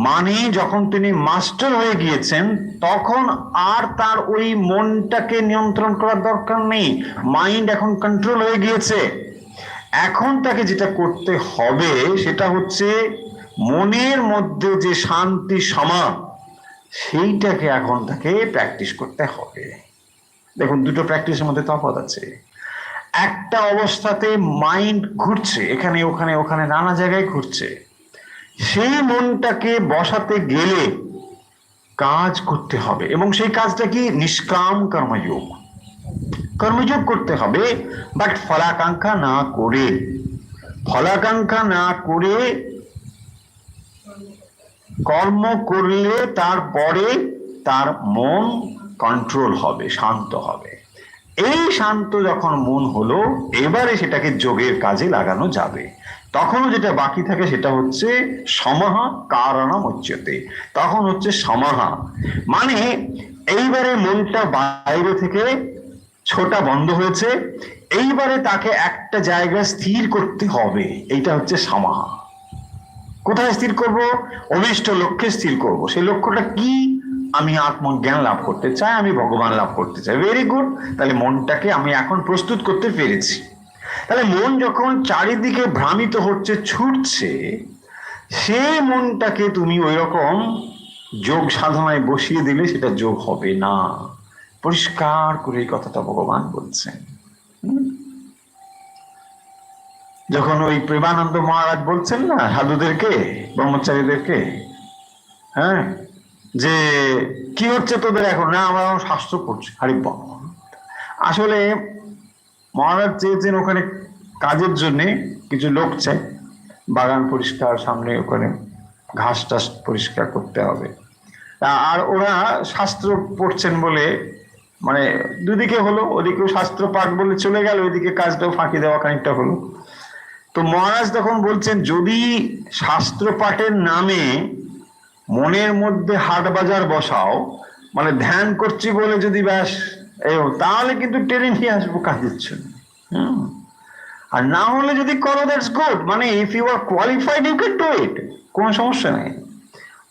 মানে যখন তিনি মাস্টার হয়ে গিয়েছেন, তখন আর তার ওই মনটাকে নিয়ন্ত্রণ করার দরকার নেই। মাইন্ড এখন কন্ট্রোল হয়ে গিয়েছে। এখন তাকে যেটা করতে হবে সেটা হচ্ছে মনের মধ্যে যে শান্তি সমা, সেইটাকে এখন তাকে প্র্যাকটিস করতে হবে। দেখুন, দুটো প্র্যাকটিসের মধ্যে তফাৎ আছে। একটা অবস্থাতে মাইন্ড ঘুরছে, এখানে ওখানে ওখানে নানা জায়গায় ঘুরছে। সেই মনটাকে বসাতে গেলে কাজ করতে হবে, এবং সেই কাজটা কি? নিষ্কাম কর্মযোগ। কর্মযোগ করতে হবে, বাট ফলাকাঙ্ক্ষা না করে। ফলাকাঙ্ক্ষা না করে কর্ম করলে তারপরে তার মন কন্ট্রোল হবে, শান্ত হবে। এই শান্ত যখন মন হলো, এবারে সেটাকে যোগের কাজে লাগানো যাবে। তখনও যেটা বাকি থাকে সেটা হচ্ছে সমাহা কারণম উচ্যতে। তখন হচ্ছে সমাহা, মানে এইবারে মনটা বাইরে থেকে ছোটা বন্ধ হয়েছে, এইবারে তাকে একটা জায়গায় স্থির করতে হবে। এইটা হচ্ছে সমাহা। কোথায় স্থির করব? অভিষ্ট লক্ষ্যে স্থির করব। সেই লক্ষ্যটা কি? আমি আত্মজ্ঞান লাভ করতে চাই, আমি ভগবান লাভ করতে চাই। Very good. তাহলে মনটাকে আমি এখন প্রস্তুত করতে পেরেছি। তাহলে মন যখন চারিদিকে ভ্রামিত হচ্ছে, ছুটছে, সেই মনটাকে তুমি ওই রকম যোগ সাধনায় বসিয়ে দিলে সেটা যোগ হবে না। পরিষ্কার করে এই কথাটা ভগবান বলছেন। যখন ওই প্রেমানন্দ মহারাজ বলছেন না সাধুদেরকে, ব্রহ্মচারীদেরকে, হ্যাঁ, যে কি হচ্ছে তোদের এখন? না, আমরা শাস্ত্র পড়ছি। আরে বাবা, আসলে মহারাজ চেয়েছেন ওখানে কাজের জন্যে কিছু লোক চাই, বাগান পরিষ্কার, সামনে ওখানে ঘাস টাস পরিষ্কার করতে হবে। আর ওরা শাস্ত্র পড়ছেন বলে, মানে দুদিকে হলো, ওদিকেও শাস্ত্র পাঠ বলে চলে গেল, ওইদিকে কাজটাও ফাঁকি দেওয়া খানিকটা হলো। তো মহারাজ তখন বলছেন, যদি শাস্ত্র পাঠের নামে মনের মধ্যে হাট বাজার বসাও, মানে ধ্যান করছি বলে যদি ব্যাস তাহলে কিন্তু টেনে নিয়ে আসবো কাজের জন্য। আর না হলে যদি করো, দ্যাটস গুড। মানে if you are qualified you can do it, কোনো সমস্যা নেই।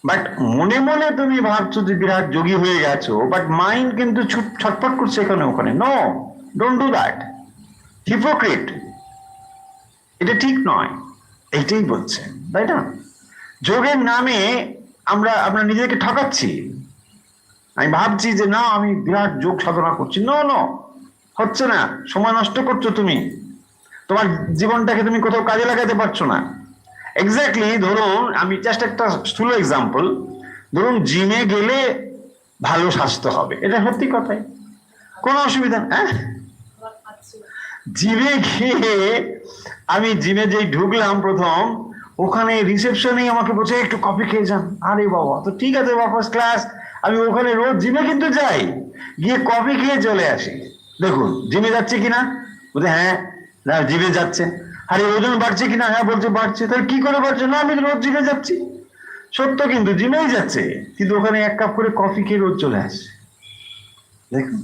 বাট মনে মনে তুমি ভাবছো যে বিরাট যোগী হয়ে গেছো, বাট মাইন্ড কিন্তু ছটফট করছে এখানে ওখানে। No, don't do that. Hypocrite, এটা ঠিক নয়। এইটাই বলছেন, তাই না? যোগের নামে আমরা নিজেকে ঠকাচ্ছি। আমি ভাবছি যে না, আমি বিরাট যোগ সাধনা করছি। নো নো, হচ্ছে না। সময় নষ্ট করছো তুমি, তোমার জীবনটাকে তুমি কোথাও কাজে লাগাতে পারছো না। এক্স্যাক্টলি, ধরুন আমি জাস্ট একটা স্থূল এক্সাম্পল, ধরুন জিমে গেলে ভালো স্বাস্থ্য হবে, এটা সত্যি কথাই, কোনো অসুবিধা না। জিমে গিয়ে আমি জিমে যেই ঢুকলাম প্রথম, ওখানে রিসেপশনেই আমাকে বলছে একটু কফি খেয়ে যান। আরে বাবা, তো ঠিক আছে বা ফার্স্ট ক্লাস, আমি ওখানে রোজ জিমে কিন্তু যাই, গিয়ে কফি খেয়ে চলে আসি। দেখুন জিমে যাচ্ছে কিনা, বলছে হ্যাঁ না জিমে যাচ্ছে। আরে ওজন বাড়ছে কিনা, হ্যাঁ বলছে বাড়ছে। তাহলে কি করে বাড়ছে, না আমি রোজ জিমে যাচ্ছি। সত্য, কিন্তু জিমেই যাচ্ছে, কিন্তু ওখানে 1 কাপ করে কফি খেয়ে রোজ চলে আসছে। দেখুন,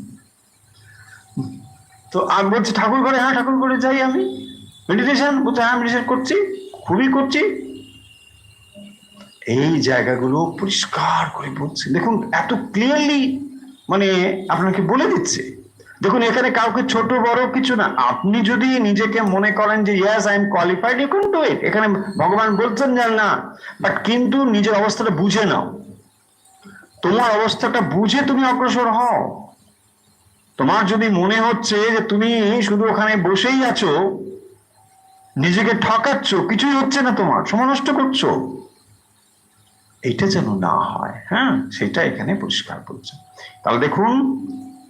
তো আমি বলছি ঠাকুর ঘরে, হ্যাঁ ঠাকুর ঘরে যাই আমি। মেডিটেশন, বলছে হ্যাঁ মেডিটেশন করছি, খুবই করছি। এই জায়গাগুলো পরিষ্কার করে বলছে। দেখুন এত ক্লিয়ারলি মানে আপনাকে বলে দিচ্ছে। দেখুন এখানে কাউকে ছোট বড় কিছু না। আপনি যদি নিজেকে মনে করেন যে yes I am qualified, you can do it. এখানে ভগবান বলছেন যে না, বাট কিন্তু নিজের অবস্থাটা বুঝে নাও। তোমার অবস্থাটা বুঝে তুমি অগ্রসর হও। তোমার যদি মনে হচ্ছে যে তুমি শুধু ওখানে বসেই আছো, নিজেকে ঠকাচ্ছ, কিছুই হচ্ছে না, তোমার সময় নষ্ট করছো, এটা যেন না হয়। হ্যাঁ, সেটা এখানে পরিষ্কার বলছে। তাহলে দেখুন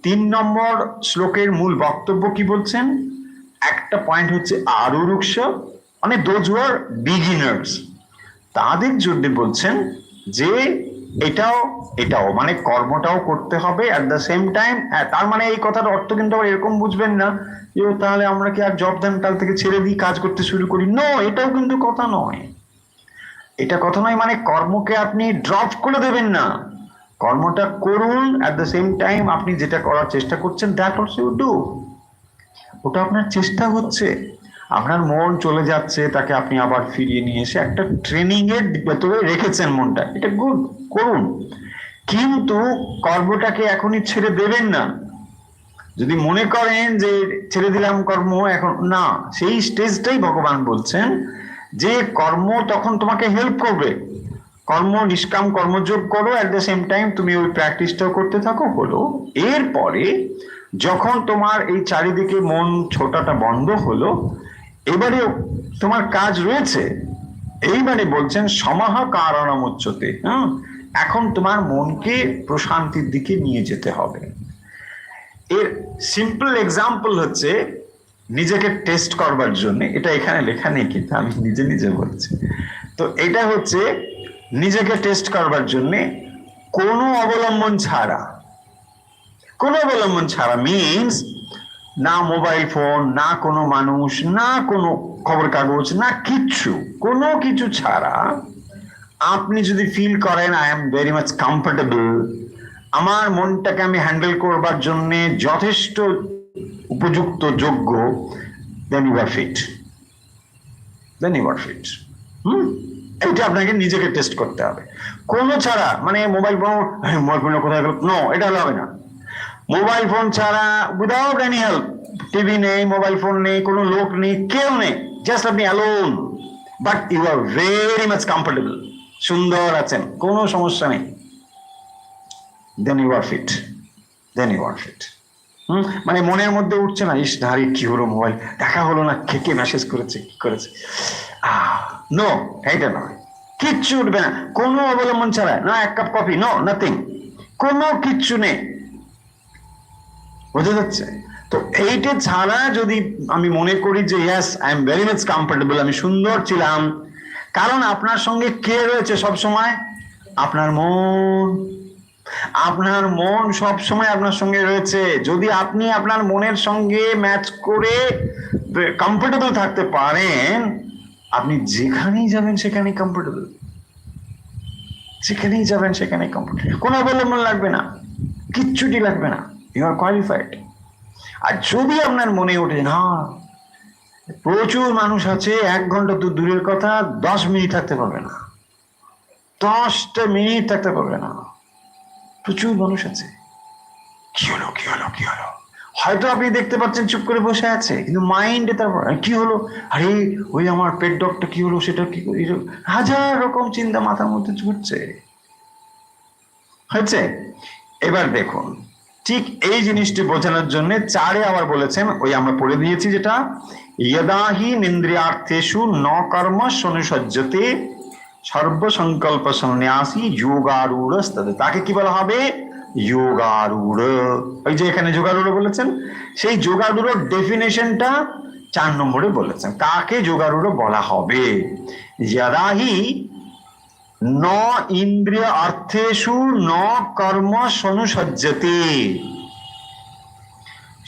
3 নম্বর শ্লোকের মূল বক্তব্য কি বলছেন। একটা পয়েন্ট হচ্ছে আরুরুক্ষ, মানে দোজ হু আর বিগিনার্স, তাদের জন্য বলছেন যে এটাও মানে কর্মটাও করতে হবে অ্যাট দ্য সেম টাইম। তার মানে এই কথার অর্থ কিন্তু আবার এরকম বুঝবেন না যে তাহলে আমরা কি আর জব ধান কাল থেকে ছেড়ে দিই, কাজ করতে শুরু করি। নো, এটাও কিন্তু কথা নয়। এটা কথা নয় মানে কর্মকে আপনি ড্রপ করে দেবেন না, কর্মটা করুন, অ্যাট দ্য সেম টাইম আপনি যেটা করার চেষ্টা করছেন দ্যাট অলসো ইউ ডু। ওটা আপনার চেষ্টা হচ্ছে। আপনার মন চলে যাচ্ছে, তাকে আপনি আবার ফিরিয়ে নিয়ে এসে একটা ট্রেনিং এর ভেতরে রেখেছেন মনটা, এটা গুড, করুন। কিন্তু কর্মটাকে এখনই ছেড়ে দেবেন না। যদি মনে করেন যে ছেড়ে দিলাম কর্ম এখন, না, সেই স্টেজটাই ভগবান বলছেন যে কর্ম তখন তোমাকে হেল্প করবে। কর্ম নিষ্কাম কর্মযোগ করো, অ্যাট দ্য সেম টাইম তুমি ওই প্র্যাকটিসটাও করতে থাকো। হলো এরপরে যখন তোমার এই চারিদিকে মন ছোটাটা বন্ধ হলো, এবারে তোমার কাজ রয়েছে। এইবারে বলছেন সমাহ কারণম উচ্চতে। এখন তোমার মনকে প্রশান্তির দিকে নিয়ে যেতে হবে। এর সিম্পল এক্সাম্পল হচ্ছে নিজেকে টেস্ট করবার জন্য, এটা এখানে লেখা নেই কিন্তু আমি নিজে নিজে বলছি। তো এটা হচ্ছে নিজেকে টেস্ট করবার জন্য কোনো অবলম্বন ছাড়া মিনস না মোবাইল ফোন, না কোনো মানুষ, না কোনো খবর কাগজ, না কিচ্ছু, কোনো কিছু ছাড়া আপনি যদি ফিল করেন I am very much comfortable, আমার মনটাকে আমি হ্যান্ডেল করবার জন্য যথেষ্ট উপযুক্ত, যোগ্য, দেন ইউ আর ফিট। এটা আপনাকে নিজেকে টেস্ট করতে হবে। কোনো ছাড়া মানে মোবাইল ফোন কোথায় গেল, নো, এটা হবে না। মোবাইল ফোন ছাড়া, উইদাউট এনি হেল্প, টিভি নেই, মোবাইল ফোন নেই, কোনো লোক নেই, কেউ নেই, জাস্ট আপনি alone, but you are very much comfortable, সুন্দর আছেন, কোনো সমস্যা নেই, দেন ইউ আর ফিট। মানে মনের মধ্যে উঠছে না, ইস ধারি কি হলো, মোবাইল দেখা হলো না, কে মেসেজ করেছে, কি করেছে, নো, এইটা নয়, কিচ্ছু উঠবে না, কোনো অবলম্বন ছাড়া, না 1 কাপ কফি, নো, নাথিং, কোনো কিচ্ছু নেই। বোঝা যাচ্ছে? তো এইটা ছাড়া যদি আমি মনে করি যে yes I am very much comfortable, আমি সুন্দর ছিলাম, কারণ আপনার সঙ্গে কে রয়েছে সব সময়? আপনার মন সব সময় আপনার সঙ্গে রয়েছে। যদি আপনি আপনার মনের সঙ্গে ম্যাচ করে কমফোর্টেবল থাকতে পারেন, আপনি যেখানেই যাবেন সেখানেই কমফোর্টেবল, কোনো অবলম্বন লাগবে না, কিচ্ছুটি লাগবে না, ইউ আর কোয়ালিফাইড। আর যদি আপনার মনে ওঠে না প্রচুর মানুষ আছে, 1 ঘন্টা তো দূরের কথা, 10 মিনিট থাকতে পারবে না, 10টা মিনিট থাকতে পারবে না, প্রচুর মানুষ আছে, কি হলো, হয়তো আপনি দেখতে পাচ্ছেন চুপ করে বসে আছে, কিন্তু মাইন্ডে তারপর কি হলো, আরে ওই আমার পেট ডগটা কি হলো, সেটা কি, হাজার রকম চিন্তা মাথার মধ্যে ঘুরছে। হয়েছে? এবার দেখুন, ঠিক এই জিনিসটি বোঝানোর জন্য 4-এ আবার বলেছেন, ওই আমরা পড়ে দিয়েছি যেটা, ইয়দাহি নিন্দ্রিয়ার্থেষু ন কর্ম সনুসজ্জতে সর্বসংকল্প সন্ন্যাসী যোগারূঢ়স্তদ। তাকে কি বলা হবে? যোগারূঢ়। ওই যে এখানে যোগারূঢ় বলেছেন, সেই যোগারূঢ় ডেফিনেশনটা 4 নম্বরে বলেছেন। কাকে যোগারূঢ় বলা হবে? যদাহি ন ইন্দ্রিয় অর্থেষু ন কর্ম সনুসজ্জতে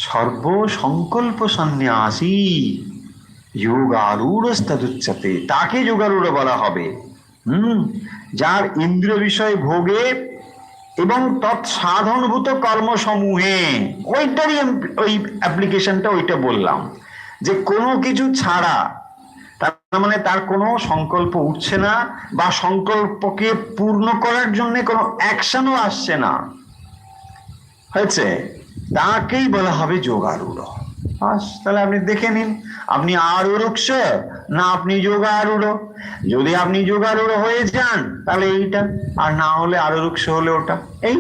সর্ব সংকল্প সন্ন্যাসী যোগারূঢ়স্তদুচ্যতে। তাকে যোগারূঢ় বলা হবে যার ইন্দ্রিয় বিষয় ভোগে এবং তৎসাধনভূত কর্মসমূহে, ওইটারই ওই অ্যাপ্লিকেশনটা ওইটা বললাম, যে কোনো কিছু ছাড়া, তার মানে তার কোনো সংকল্প উঠছে না বা সংকল্পকে পূর্ণ করার জন্য কোনো অ্যাকশনও আসছে না, হয়েছে, তাকেই বলা হবে যোগারূঢ়। তাহলে আপনি দেখে নিন, আপনি আরূঢ় না আপনি যোগারূঢ়। যদি আপনি যোগারূঢ় হয়ে যান তাহলে এইটা, আর না হলে আরূঢ় হলে ওটা। এই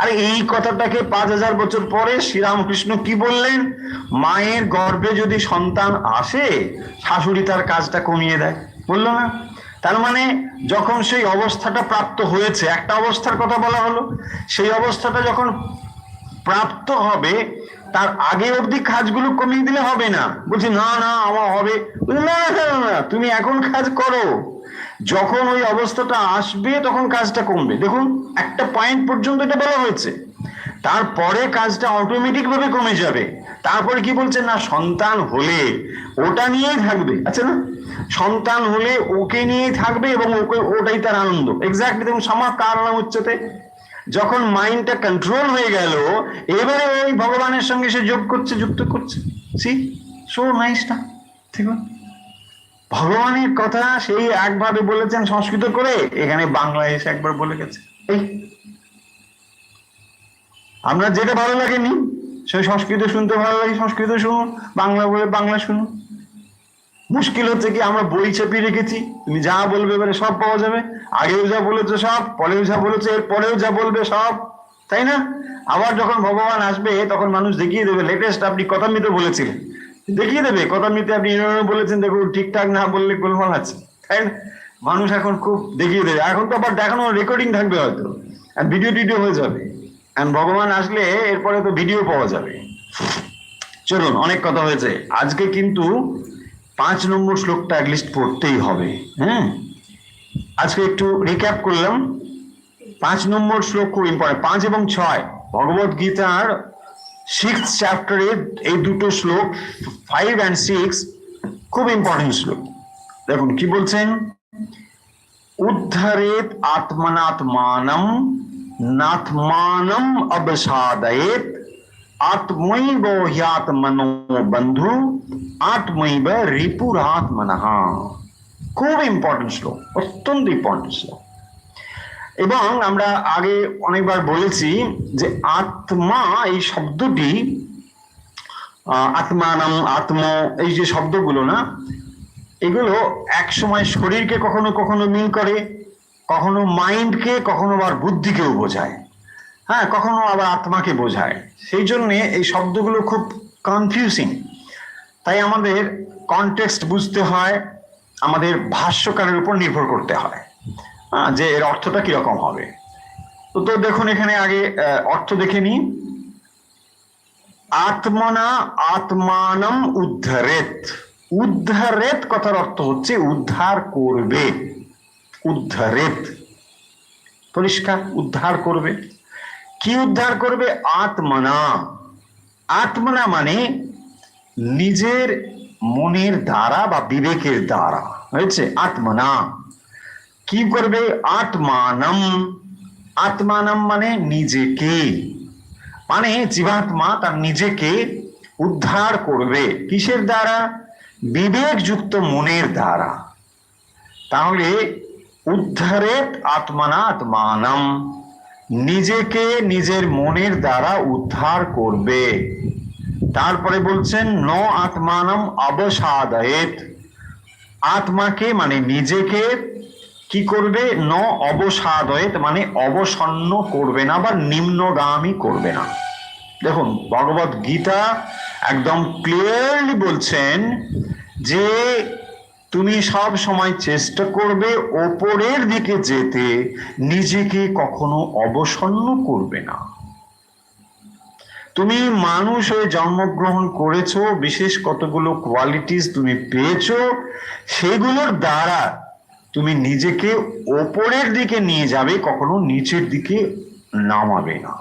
আরে এই কথাটাকে 5000 বছর পরে শ্রীরামকৃষ্ণ কি বললেন? মায়ের গর্ভে যদি সন্তান আসে, শাশুড়ি তার কাজটা কমিয়ে দেয়, বললো না? তার মানে যখন সেই অবস্থাটা প্রাপ্ত হয়েছে, একটা অবস্থার কথা বলা হলো, সেই অবস্থাটা যখন প্রাপ্ত হবে তার আগে অবধি কাজগুলো কমিয়ে দিলে হবে না। বলছি না না আমার হবে না, তুমি এখন কাজ করো, যখন ওই অবস্থাটা আসবে তখন কাজটা কমবে। দেখুন একটা পয়েন্ট পর্যন্ত এটা বলা হয়েছে, তারপরে কাজটা অটোমেটিক ভাবে কমে যাবে। তারপরে কি বলছেন না, সন্তান হলে ওটা নিয়েই থাকবে। আচ্ছা না, সন্তান হলে ওকে নিয়েই থাকবে এবং ওকে ওটাই তার আনন্দ। এক্স্যাক্টলি দেখুন সমা কারণম উচ্চতে, যখন মাইন্ডটা কন্ট্রোল হয়ে গেল, এবারে ওই ভগবানের সঙ্গে সে যোগ করছে, যুক্ত করছে। সি সো নাইস না? ঠিক আছে, ভগবানের কথা সেই একভাবে বলেছেন সংস্কৃত করে, এখানে বাংলায় এসে একবার বলে গেছে। এই আপনার যেটা ভালো লাগেনি, সে সংস্কৃত শুনতে ভালো লাগে সংস্কৃত শুনুন, বাংলা বলে বাংলা শুনুন। মুশকিল হচ্ছে কি, আমরা বই চেপিয়ে রেখেছি, তুমি যা বলবে এবারে সব পাওয়া যাবে, আগেও যা বলেছো সব, পরেও যা বলেছো এর পরেও যা বলবে সব, তাই না? আবার যখন ভগবান আসবে তখন মানুষ দেখিয়ে দেবে, লেটেস্ট আপনি কথামৃত বলেছিলেন, দেখিয়ে দেবে কথামৃতে আপনি বলেছেন, দেখুন ঠিকঠাক না বললে গোলমাল আছে, তাই না? মানুষ এখন খুব দেখিয়ে দেবে। এখন তো আবার দেখানো রেকর্ডিং থাকবে হয়তো, আর ভিডিও টিডিও হয়ে যাবে, আর ভগবান আসলে এরপরে তো ভিডিও পাওয়া যাবে। চলুন, অনেক কথা হয়েছে, আজকে কিন্তু 5 নম্বর শ্লোকটা অ্যাটলিস্ট পড়তেই হবে। হ্যাঁ, আজকে একটু রিক্যাপ করলাম। 5 নম্বর শ্লোক খুব ইম্পর্টেন্ট, 5 এবং 6 ভগবত গীতার 6th চ্যাপ্টারের এই দুটো শ্লোক 5 and 6 খুব ইম্পর্টেন্ট শ্লোক। দেখুন কি বলছেন, উদ্ধারেত আত্মনাত্মানম নাত্মানম অবসাদয়েত আত্মৈব হ্যাত্মনো বন্ধু আত্মৈব রিপুরাত্মনঃ। খুব ইম্পর্টেন্ট শ্লোক, অত্যন্ত ইম্পর্টেন্ট শ্লোক। এবং আমরা আগে অনেকবার বলেছি যে আত্মা এই শব্দটি, আত্মানাম, আত্ম, এই যে শব্দগুলো না, এগুলো এক সময় শরীরকে কখনো কখনো মিন করে, কখনো মাইন্ডকে, কখনো আবার বুদ্ধিকেও বোঝায়, হ্যাঁ, কখনো আবার আত্মাকে বোঝায়। সেই জন্যে এই শব্দগুলো খুব কনফিউজিং, তাই আমাদের কনটেক্সট বুঝতে হয়, আমাদের ভাষ্যকারের উপর নির্ভর করতে হয় যে এর অর্থটা কিরকম হবে। তো দেখুন এখানে আগে অর্থ দেখে নিই। আত্মনা আত্মানম উদ্ধারেত, উদ্ধারেত কথার অর্থ হচ্ছে উদ্ধার করবে, উদ্ধারেত পরিষ্কার, উদ্ধার করবে। কি উদ্ধার করবে? আত্মনা, আত্মনা মানে নিজের মনের দ্বারা বা বিবেকের দ্বারা, হয়েছে আত্মনা। কি করবে? আত্মানম, আত্মানম মানে নিজেকে, মানে জীবাত্মা তার নিজেকে উদ্ধার করবে। কিসের দ্বারা? বিবেকযুক্ত মনের দ্বারা। তাহলে উদ্ধারেত আত্মানা আত্মানম, নিজেকে নিজের মনের দ্বারা উদ্ধার করবে। তারপরে বলছেন ন আত্মানম অবসাদয়েত, আত্মাকে মানে নিজেকে কি করবে? ন অবসাদয়েত মানে অবসন্ন করবে না বা নিম্নগামী করবে না। দেখুন ভগবত গীতা একদম ক্লিয়ারলি বলছেন যে তুমি সব সময় চেষ্টা করবে ওপরের দিকে যেতে, নিজেকে কখনো অবসন্ন করবে না। তুমি মানুষ হয়ে জন্মগ্রহণ করেছো, বিশেষ কতগুলো কোয়ালিটিস তুমি পেয়েছো, সেগুলোর দ্বারা তুমি নিজেকে ওপরের দিকে নিয়ে যাবে, কখনো নিচের দিকে নামাবে না,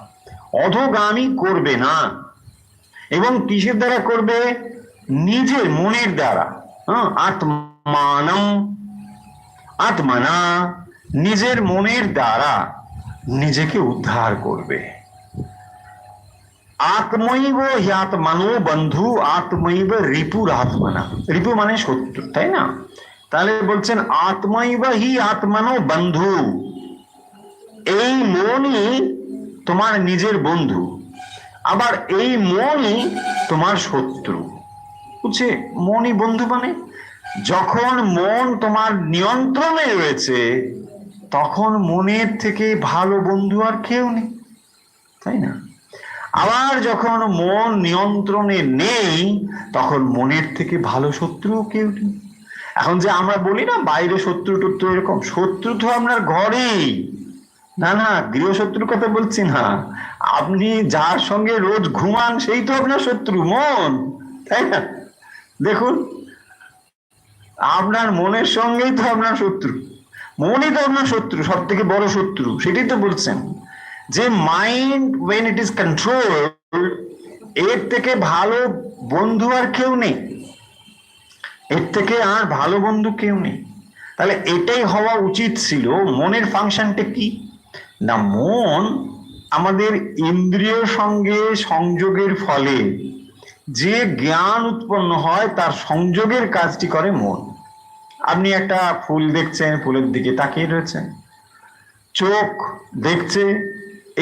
অধোগামী করবে না। এবং কিসের দ্বারা করবে? নিজের মনের দ্বারা। আত্মানম আত্মানা, নিজের মনের দ্বারা নিজেকে উদ্ধার করবে। আত্মৈব হ্যাত্মনো বন্ধু আত্মৈব রিপুর আত্মনা। রিপু মানে শত্রু, তাই না? তাহলে বলছেন আত্মৈব হি আত্মনো বন্ধু, এই মনই তোমার নিজের বন্ধু, আবার এই মনই তোমার শত্রু। বুঝছে? মনই বন্ধু মানে যখন মন তোমার নিয়ন্ত্রণে রয়েছে, তখন মনের থেকে ভালো বন্ধু আর কেউ নেই, তাই না? আবার যখন মন নিয়ন্ত্রণে নেই, তখন মনের থেকে ভালো শত্রুও কেউ নেই। এখন যে আমরা বলি না বাইরে শত্রু টত্রু, এরকম শত্রু তো আপনার ঘরেই। না না, গৃহশত্রুর কথা বলছি না, আপনি যার সঙ্গে রোজ ঘুমান সেই তো আপনার শত্রু, মন, তাই না? দেখুন, আপনার মনের সঙ্গেই তো আপনার শত্রু, মনই তো আপনার শত্রু, সব থেকে বড় শত্রু। সেটাই তো বলছেন যে mind when it is controlled, এর থেকে ভালো বন্ধু আর কেউ নেই, এর থেকে আর ভালো বন্ধু কেউ নেই। তাহলে এটাই হওয়া উচিত ছিল। মনের ফাংশনটা কি না, মন আমাদের ইন্দ্রিয় সঙ্গে সংযোগের ফলে যে জ্ঞান উৎপন্ন হয় তার সংযোগের কাজটি করে মন। আপনি একটা ফুল দেখছেন, ফুলের দিকে তাকিয়ে রয়েছেন, চোখ দেখছে,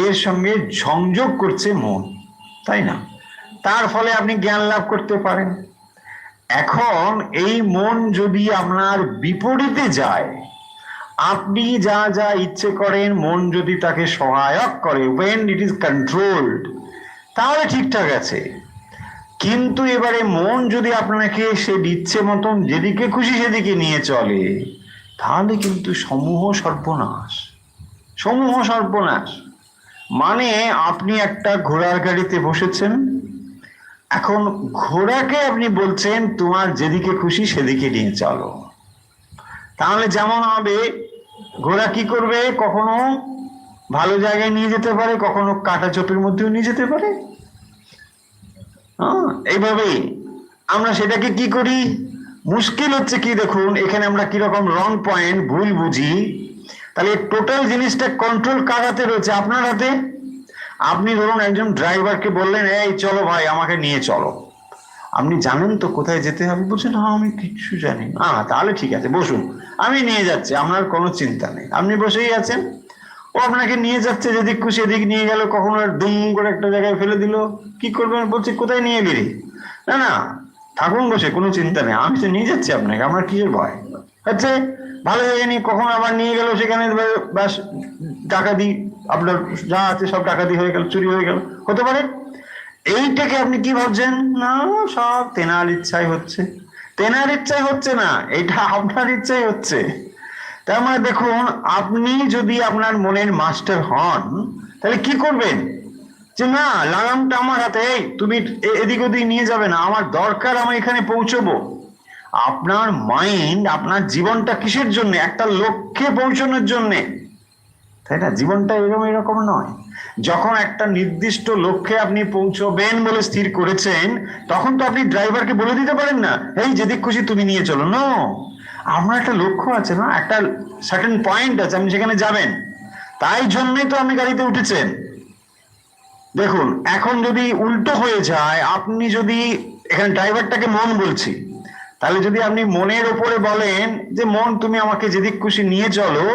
এর সঙ্গে সংযোগ করছে মন, তাই না? তার ফলে আপনি জ্ঞান লাভ করতে পারেন। এখন এই মন যদি আপনার বিপরীতে যায়, আপনি যা যা ইচ্ছে করেন, মন যদি তাকে সহায়ক করে, when it is controlled, তাহলে ঠিকঠাক আছে। কিন্তু এবারে মন যদি আপনাকে সে ইচ্ছে মতন যেদিকে খুশি সেদিকে নিয়ে চলে, তাহলে কিন্তু সমূহ সর্বনাশ, সমূহ সর্বনাশ। মানে আপনি একটা ঘোড়ার গাড়িতে বসেছেন, এখন ঘোড়াকে আপনি বলছেন তোমার যেদিকে খুশি সেদিকে নিয়ে চলো, তাহলে যেমন হবে, ঘোড়া কি করবে? কখনো ভালো জায়গায় নিয়ে যেতে পারে, কখনো কাটা চোপের মধ্যেও নিয়ে যেতে পারে। এইভাবেই আমরা সেটাকে কি করি? মুশকিল হচ্ছে কি দেখুন, এখানে আমরা কিরকম রং পয়েন্ট ভুল বুঝি। তাহলে টোটাল জিনিসটা কন্ট্রোল কার হাতে রয়েছে? আপনার হাতে। আপনি ধরুন একজন ড্রাইভারকে বললেন, এই চলো ভাই আমাকে নিয়ে চলো, আপনি জানেন তো কোথায় যেতে হবে? বলছেন হ্যাঁ আমি কিচ্ছু জানি না। তাহলে ঠিক আছে, বসুন, আমি নিয়ে যাচ্ছি, আপনার কোনো চিন্তা নেই, আপনি বসেই আছেন। ও আপনাকে নিয়ে যাচ্ছে, যেদিক খুশি এদিক নিয়ে গেল, কখনো দুম করে একটা জায়গায় ফেলে দিল, কি করবেন? বলছি কোথায় নিয়ে গেলি? না না থাকুন বসে, কোনো চিন্তা নেই, আমি তো নিয়ে যাচ্ছি আপনাকে, আমার কিসের ভয়? হচ্ছে ভালো জায়গায় নিয়ে কখন আবার নিয়ে গেল, সেখানে ব্যাস ডাকাতি, আপনার যা আছে সব ডাকাতি হয়ে গেল, চুরি হয়ে গেল, হতে পারে। এইটাকে আপনি কি ভাবছেন? না সব তেনার ইচ্ছাই হচ্ছে। তেনার ইচ্ছাই হচ্ছে না, এটা আপনার ইচ্ছাই হচ্ছে। তার মানে দেখুন, আপনি যদি আপনার মনের মাস্টার হন, তাহলে কি করবেন? যে না, লাগামটা আমার হাতে, এই তুমি এদিক ওদিক নিয়ে যাবে না, আমার দরকার আমি এখানে পৌঁছবো। আপনার মাইন্ড, আপনার জীবনটা কিসের জন্য? একটা লক্ষ্যে পৌঁছানোর জন্যে, তাই না? জীবনটা এরকম এরকম নয়। যখন একটা নির্দিষ্ট লক্ষ্যে আপনি পৌঁছবেন বলে স্থির করেছেন, তখন তো আপনি ড্রাইভারকে বলে দিতে পারেন না, এই যেদিক খুশি তুমি নিয়ে চলো। নো, আমার একটা লক্ষ্য আছে না, একটা সার্টেন পয়েন্ট আছে, আপনি সেখানে যাবেন, তাই জন্যই তো আপনি গাড়িতে উঠেছেন। দেখুন, এখন যদি উল্টো হয়ে যায়, আপনি যদি এখানে ড্রাইভারটাকে মন বলছি, তাহলে যদি আপনি মনের ওপরে বলেন যে মন তুমি আমাকে যেদিক খুশি নিয়ে চলো,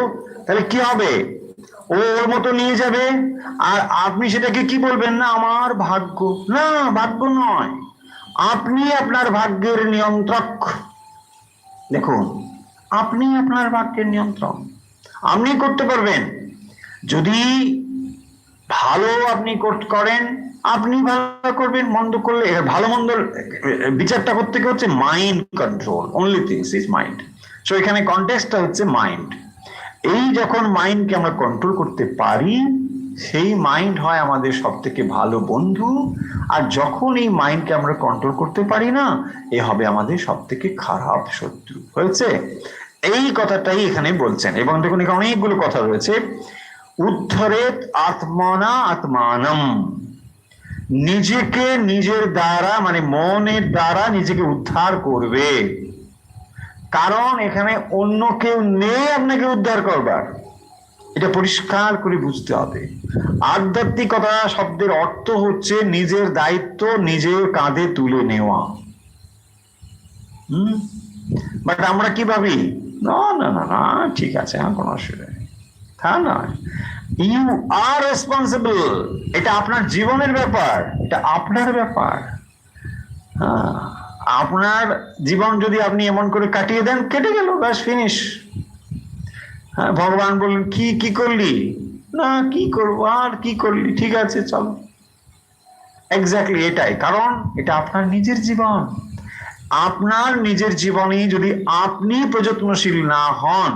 তাহলে কি হবে? ও ওর মতো নিয়ে যাবে, আর আপনি সেটাকে কি বলবেন? না আমার ভাগ্য। না, ভাগ্য নয়, আপনি আপনার ভাগ্যের নিয়ন্ত্রক। দেখুন, আপনি আপনার ভাগ্যের নিয়ন্ত্রক, আপনি করতে পারবেন। যদি ভালো আপনি করেন, আপনি ভালো করবেন, মন্দ করলে, ভালো মন্দ বিচারটা করতে হচ্ছে mind control, only things is mind. So এখানে কনটেক্সটটা হচ্ছে মাইন্ড। এই যখন মাইন্ডকে আমরা কন্ট্রোল করতে পারি, সেই মাইন্ড হয় আমাদের সব থেকে ভালো বন্ধু, আর যখন এই মাইন্ডকে আমরা কন্ট্রোল করতে পারি না, এ হবে আমাদের সব থেকে খারাপ শত্রু। হয়েছে? এই কথাটাই এখানে বলছেন। এবং দেখুন এখানে অনেকগুলো কথা রয়েছে। উদ্ধরেত আত্মনা আত্মানম, নিজেকে নিজের দ্বারা মানে মনের দ্বারা নিজেকে উদ্ধার করবে। কারণ এখানে অন্য কেউ নেই আপনাকে উদ্ধার করবার, এটা পরিষ্কার করে বুঝতে হবে। আধ্যাত্মিকতা শব্দের অর্থ হচ্ছে নিজের দায়িত্ব নিজের কাঁধে তুলে নেওয়া। বাট আমরা কি ভাবি, না না না না ঠিক আছে, কোনো অসুবিধা নেই, তা নয়। ইউ আর রেসপন্সিবল, এটা আপনার জীবনের ব্যাপার, এটা আপনার ব্যাপার। হ্যাঁ, আপনার জীবন যদি আপনি এমন করে কাটিয়ে দেন, কেটে গেল, ব্যাস ফিনিশ। হ্যাঁ, ভগবান বললেন কি কি করলি, না কি করবো, আর কি করলি, ঠিক আছে চলো। এক্স্যাক্টলি এটাই, কারণ এটা আপনার নিজের জীবন। আপনার নিজের জীবনে যদি আপনি প্রযত্নশীল না হন,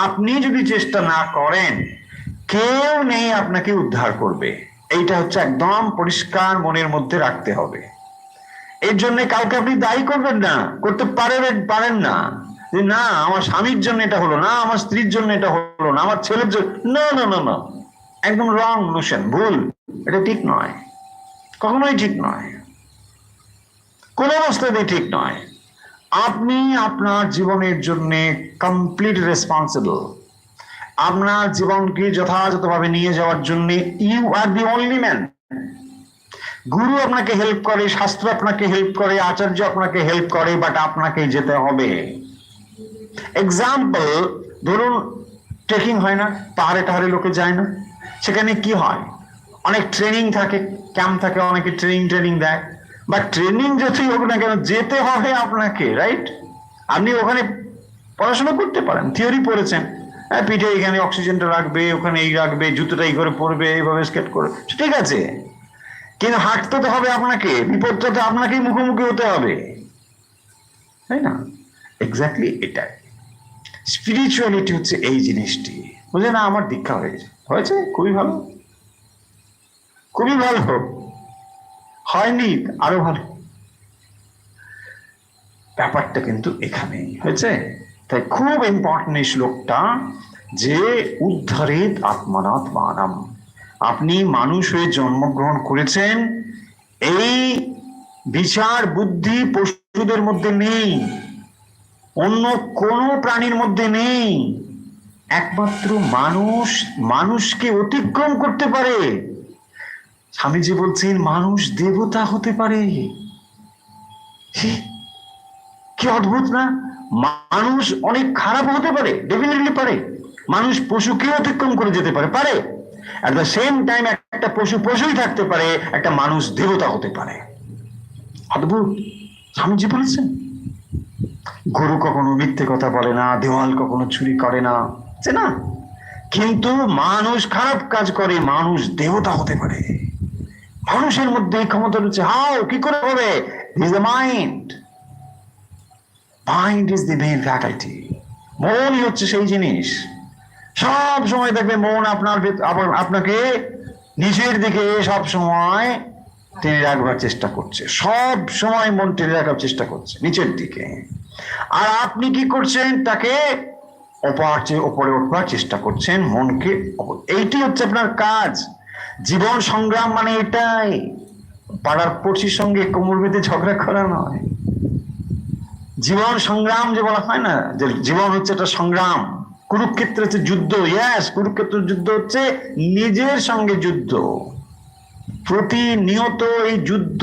আপনি যদি চেষ্টা না করেন, কেউ নেই আপনাকে উদ্ধার করবে। এইটা হচ্ছে একদম পরিষ্কার মনের মধ্যে রাখতে হবে। এর জন্য কাউকে আপনি দায়ী করবেন না, করতে পারেন না, যে না আমার স্বামীর জন্য এটা হলো না, আমার স্ত্রীর জন্য এটা হলো না, আমার ছেলের জন্য, না না না না, একদম রং নোশন, ভুল, এটা ঠিক নয়, কখনোই ঠিক নয়, কোন অবস্থাতেই ঠিক নয়। আপনি আপনার জীবনের জন্য কমপ্লিট রেসপন্সিবল। আপনার জীবনকে যথাযথভাবে নিয়ে যাওয়ার জন্য you are the only man. গুরু আপনাকে হেল্প করে, শাস্ত্র আপনাকে হেল্প করে, আচার্য আপনাকে হেল্প করে, বাট আপনাকে যেতে হবে। এক্সাম্পল ধরুন ট্রেকিং হয় না, পাহাড়ে টাহাড়ে লোকে যায় না, সেখানে কি হয়, অনেক ট্রেনিং থাকে, ক্যাম্প থাকে, অনেকে ট্রেনিং দেয়, বা ট্রেনিং যতই হোক না কেন যেতে হবে আপনাকে, রাইট? আপনি ওখানে পড়াশোনা করতে পারেন, থিওরি পড়েছেন, হ্যাঁ, পিঠে এখানে অক্সিজেনটা রাখবে, ওখানে এই রাখবে, জুতোটা এই করে পরবে, এইভাবে স্কেট করে, ঠিক আছে, কিন্তু হাঁটতে তো হবে আপনাকে, বিপদটা তো আপনাকেই মুখোমুখি হতে হবে, তাই না? এক্স্যাক্টলি এটাই স্পিরিচুয়ালিটি, হচ্ছে এই জিনিসটি। বুঝলে না, আমার দীক্ষা হয়েছে খুবই ভালো, খুবই ভালো, হয়নি আরো ভালো, ব্যাপারটা কিন্তু এখানেই হয়েছে। তাই খুব ইম্পর্টেন্ট এই শ্লোকটা, যে উদ্ধরেত আত্মানাত্মানম। আপনি মানুষ হয়ে জন্মগ্রহণ করেছেন, এই বিচার বুদ্ধি পশুদের মধ্যে নেই, অন্য কোন প্রাণীর মধ্যে নেই, একমাত্র মানুষকে অতিক্রম করতে পারে। স্বামীজি বলছেন মানুষ দেবতা হতে পারে। কি অদ্ভুত না? মানুষ অনেক খারাপ হতে পারে, ডেফিনেটলি পারে, মানুষ পশুকে অতিক্রম করে যেতে পারে, এট দ্য সেম টাইম একটা পশুই থাকতে পারে, একটা মানুষ দেবতা হতে পারে। অদ্ভুত, স্বামীজি বলেছেন। গরু কখনো মিথ্যে কথা বলে না, দেওয়াল কখনো চুরি করে না, না, কিন্তু মানুষ খারাপ কাজ করে, মানুষ দেবতা হতে পারে। মানুষের মধ্যে এই ক্ষমতা রয়েছে। হাও, কি করে হবে? Mind is the main faculty. মনই হচ্ছে সেই জিনিস। সব সময় দেখবে মন আপনাকে নিজের দিকে সব সময় টেনে রাখবার চেষ্টা করছে, সব সময় মন টেনে রাখার চেষ্টা করছে নিচের দিকে। আর আপনি কি করছেন? তাকে ওপরে উঠবার চেষ্টা করছেন, মনকে। এইটি হচ্ছে আপনার কাজ। জীবন সংগ্রাম মানে এটাই, পাড়ার পড়শির সঙ্গে কোমর বেঁধে ঝগড়া করা নয়। জীবন সংগ্রাম যে বলা হয় না, যে জীবন হচ্ছে একটা সংগ্রাম। কুরুক্ষেত্র হচ্ছে যুদ্ধ, ইয়েস, কুরুক্ষেত্র যুদ্ধ হচ্ছে নিজের সঙ্গে যুদ্ধ। প্রতিনিয়ত এই যুদ্ধ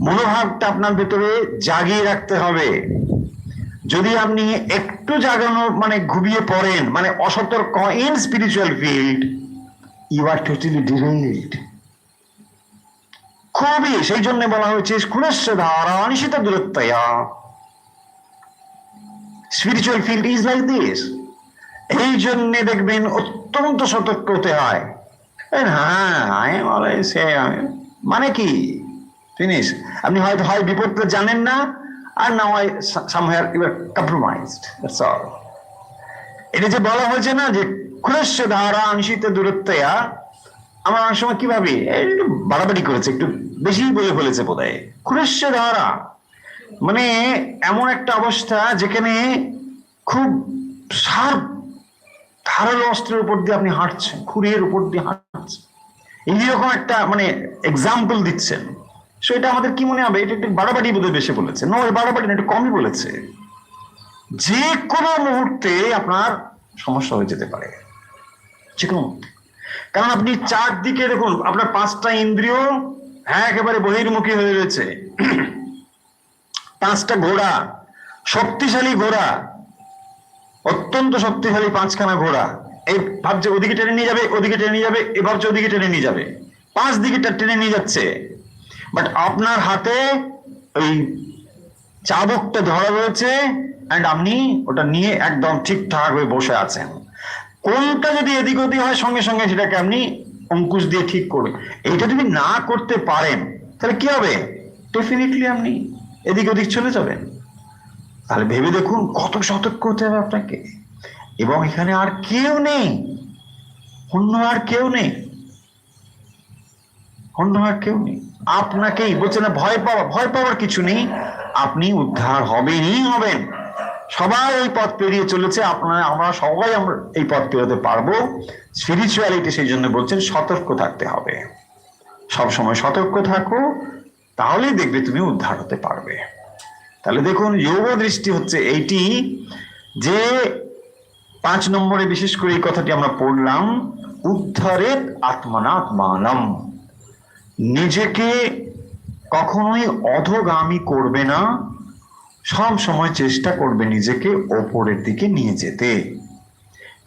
মনোভাবটা আপনার ভেতরে জাগিয়ে রাখতে হবে। যদি আপনি একটু জাগানো মানে ঘুমিয়ে পড়েন, মানে অসতর্ক in spiritual field, you are totally derailed. খুবই, সেই জন্য বলা হয়েছে কুলস্য ধারা নিশিত দূরত্বয়া। Spiritual field is like this. এই জন্য দেখবেন অত্যন্ত সতর্ক হতে হয়। হ্যাঁ, মানে কি ফিনিশ। আপনি হয়তো হয় বিপদটা জানেন না, আর না হয় somewhere you are compromised, that's all. এটা যে বলা হয়েছে না যে খুরস্য ধারা আংশিত দূরত্বয়া, আমরা অনেক সময় কি ভাবি একটু বাড়াবাড়ি করেছে, একটু বেশি বলে ফেলেছে বোধহয়। খুরস্য ধারা মানে এমন একটা অবস্থা যেখানে খুব শার্প ধারালো অস্ত্রের উপর দিয়ে আপনি হাঁটছেন, খুরের উপর দিয়ে হাঁটছেন, এইরকম একটা মানে এক্সাম্পল দিচ্ছেন। সেটা আমাদের কি মনে হবে, এটা একটু বাড়াবাড়ি বোধহয় বেশি বলেছে। নয়, বাড়াবাড়ি না, একটু কমই বলেছে। যে কোনো মুহূর্তে আপনার সমস্যা হয়ে যেতে পারে, যে কোনো মুহূর্তে। কারণ আপনি চারদিকে দেখুন, আপনার 5টা ইন্দ্রিয় একেবারে বহির্মুখী হয়ে রয়েছে। 5টা ঘোড়া, শক্তিশালী ঘোড়া, অত্যন্ত শক্তিশালী 5খানা ঘোড়া। এই ভাবছে ওদিকে টেনে নিয়ে যাবে, ওদিকে টেনে নিয়ে যাবে, এ ভাবছে ওদিকে টেনে নিয়ে যাবে, 5 দিকে টেনে নিয়ে যাচ্ছে। বাট আপনার হাতে ওই চাবুকটা ধরা রয়েছে, এন্ড আপনি ওটা নিয়ে একদম ঠিকঠাক হয়ে বসে আছেন। কোনটা যদি এদিক ওদিক হয়, সঙ্গে সঙ্গে সেটাকে আপনি অঙ্কুশ দিয়ে ঠিক করবে। এইটা যদি না করতে পারেন তাহলে কি হবে, ডেফিনেটলি আপনি এদিক ওদিক চলে যাবেন। তাহলে ভেবে দেখুন কত সতর্ক হতে হবে আপনাকে। এবং এখানে আর কেউ নেই, অন্য আর কেউ নেই, অন্য আর কেউ নেই, আপনাকেই বলছে না ভয় পাওয়া। ভয় পাওয়ার কিছু নেই, আপনি উদ্ধার হবেনই হবেন। সবাই এই পথ পেরিয়ে চলেছে, আমরা সবাই আমরা এই পথ পেরোতে পারবো। স্পিরিচুয়ালিটি সেই জন্য বলছেন সতর্ক থাকতে হবে, সবসময় সতর্ক থাকো, তাহলেই দেখবে তুমি উদ্ধার হতে পারবে। তাহলে দেখুন যোগ দৃষ্টি হচ্ছে এইটি, যে 5 নম্বরে বিশেষ করে এই কথাটি আমরা পড়লাম, উদ্ধারেত আত্মনাত্মানম, নিজেকে কখনোই অধোগামী করবে না, সব সময় চেষ্টা করবে নিজেকে ওপরের দিকে নিয়ে যেতে।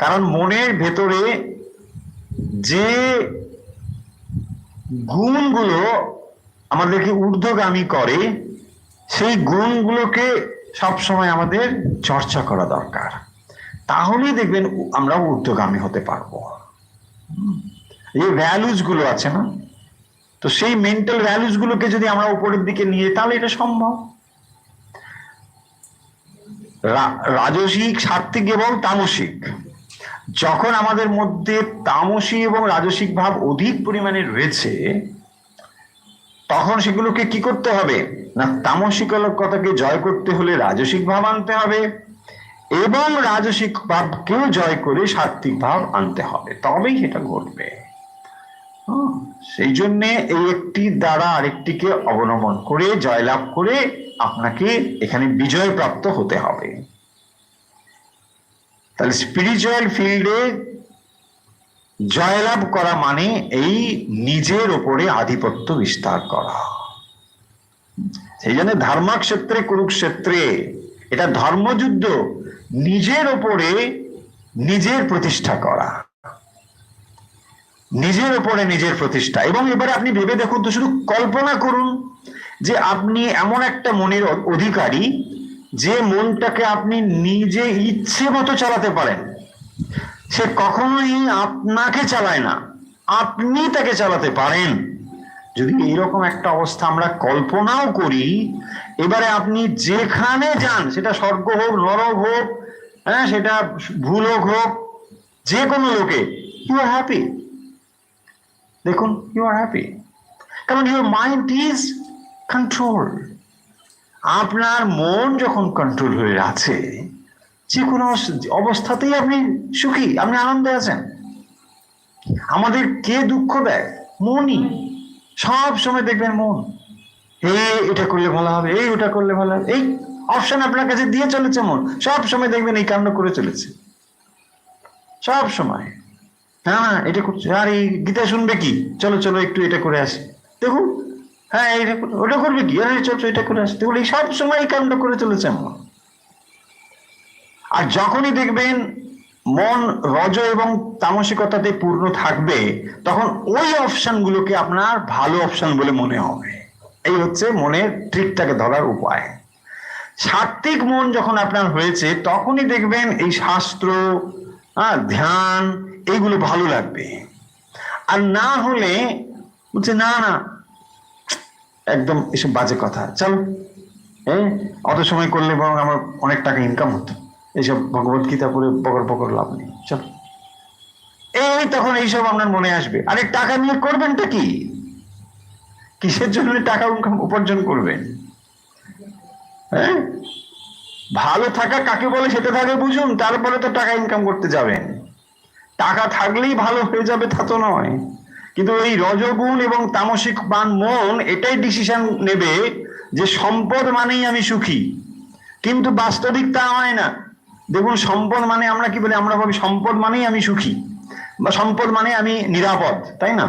কারণ মনের ভেতরে যে গুণগুলো আমাদেরকে ঊর্ধ্বগামী করে, সেই গুণগুলোকে সবসময় আমাদের চর্চা করা দরকার, তাহলেই দেখবেন আমরা ঊর্ধ্বগামী হতে পারবো। এই ভ্যালুজ গুলো আছে না, তো সেই মেন্টাল ভ্যালুজ গুলোকে যদি আমরা উপরের দিকে নিয়ে, তাহলে এটা সম্ভব। রাজসিক, সাত্ত্বিক এবং তামসিক, যখন আমাদের মধ্যে তামসিক এবং রাজসিক ভাব অধিক পরিমাণে রয়েছে, তখন সেগুলোকে কি করতে হবে না, তামসিকতাকে জয় করতে হলে রাজসিক ভাব আনতে হবে, এবং রাজসিক ভাবকেও জয় করে সাত্ত্বিক ভাব আনতে হবে, তবেই সেটা ঘটবে। সেই জন্য এই একটি দ্বারা আরেকটিকে অবলম্বন করে জয়লাভ করে আপনাকে এখানে বিজয় প্রাপ্ত হতে হবে। তাহলে স্পিরিচুয়াল ফিল্ডে জয়লাভ করা মানে এই নিজের ওপরে আধিপত্য বিস্তার করা। সেই জন্য ধর্মক্ষেত্রে কুরুক্ষেত্রে, এটা ধর্মযুদ্ধ, নিজের ওপরে নিজের প্রতিষ্ঠা করা, নিজের উপরে নিজের প্রতিষ্ঠা। এবং এবারে আপনি ভেবে দেখুন তো, শুধু কল্পনা করুন যে আপনি এমন একটা মনের অধিকারী, যে মনটাকে আপনি নিজে ইচ্ছে মতো চালাতে পারেন। সে কখনোই আপনাকে চালায় না, আপনি তাকে চালাতে পারেন। যদি এইরকম একটা অবস্থা আমরা কল্পনাও করি, এবারে আপনি যেখানে যান, সেটা স্বর্গ হোক, নরক হোক, সেটা ভূলোক হোক, যে কোনো লোকে, ইউ আর হ্যাপি। দেখুন, ইউ আর হ্যাপি, কারণ ইউর মাইন্ড ইজ কন্ট্রোল। আপনার মন যখন কন্ট্রোল হয়ে আছে, যে কোনো অবস্থাতেই আপনি সুখী, আপনি আনন্দে আছেন। আমাদের কে দুঃখ দেয়? মনই। সব সময় দেখবেন মন, এটা করলে ভালো হবে, এই ওটা করলে ভালো হবে, এই অপশন আপনার কাছে দিয়ে চলেছে মন। সব সময় দেখবেন এই কাণ্ড করে চলেছে, সব সময়। হ্যাঁ, এটা করছে, আর এই গীতা শুনবে কি, চলো চলো একটু এটা করে আসি, দেখুন, হ্যাঁ এটা ওটা করবে কি, আরে চলো এটা করে আসি, দেখুন, এই সব সময় এই কাণ্ড করে চলেছে মন। আর যখনই দেখবেন মন রজ এবং তামসিকতাতে পূর্ণ থাকবে, তখন ওই অপশন গুলোকে আপনার ভালো অপশন বলে মনে হবে। এই হচ্ছে মনের ট্রিকটাকে ধরার উপায়। সাত্ত্বিক মন যখন আপনার হয়েছে, তখনই দেখবেন এই শাস্ত্র, ধ্যান, এইগুলো ভালো লাগবে। আর না হলে বলছে না না, একদম এসব বাজে কথা, চল অত সময় করলে বরং আমার অনেক টাকা ইনকাম হতো, এইসব ভগবত গীতা পড়ে বকর বকর লাভ নেই, চল। এই তখন এইসব আপনার মনে আসবে, আরে টাকা নিয়ে করবেনটা কি? কিসের জন্য টাকা উপার্জন করবেন? হ্যাঁ, ভালো থাকা কাকে বলে সেটা আগে বুঝুন, তারপরে তো টাকা ইনকাম করতে যাবেন। টাকা থাকলেই ভালো হয়ে যাবে তা তো নয়। কিন্তু এই রজগুণ এবং তামসিক মন এটাই ডিসিশন নেবে যে সম্পদ মানেই আমি সুখী, কিন্তু বাস্তবিক তা হয় না। দেখুন, সম্পদ মানে আমরা কি বলি? আমরা ভাবি সম্পদ মানেই আমি সুখী, বা সম্পদ মানে আমি নিরাপদ, তাই না?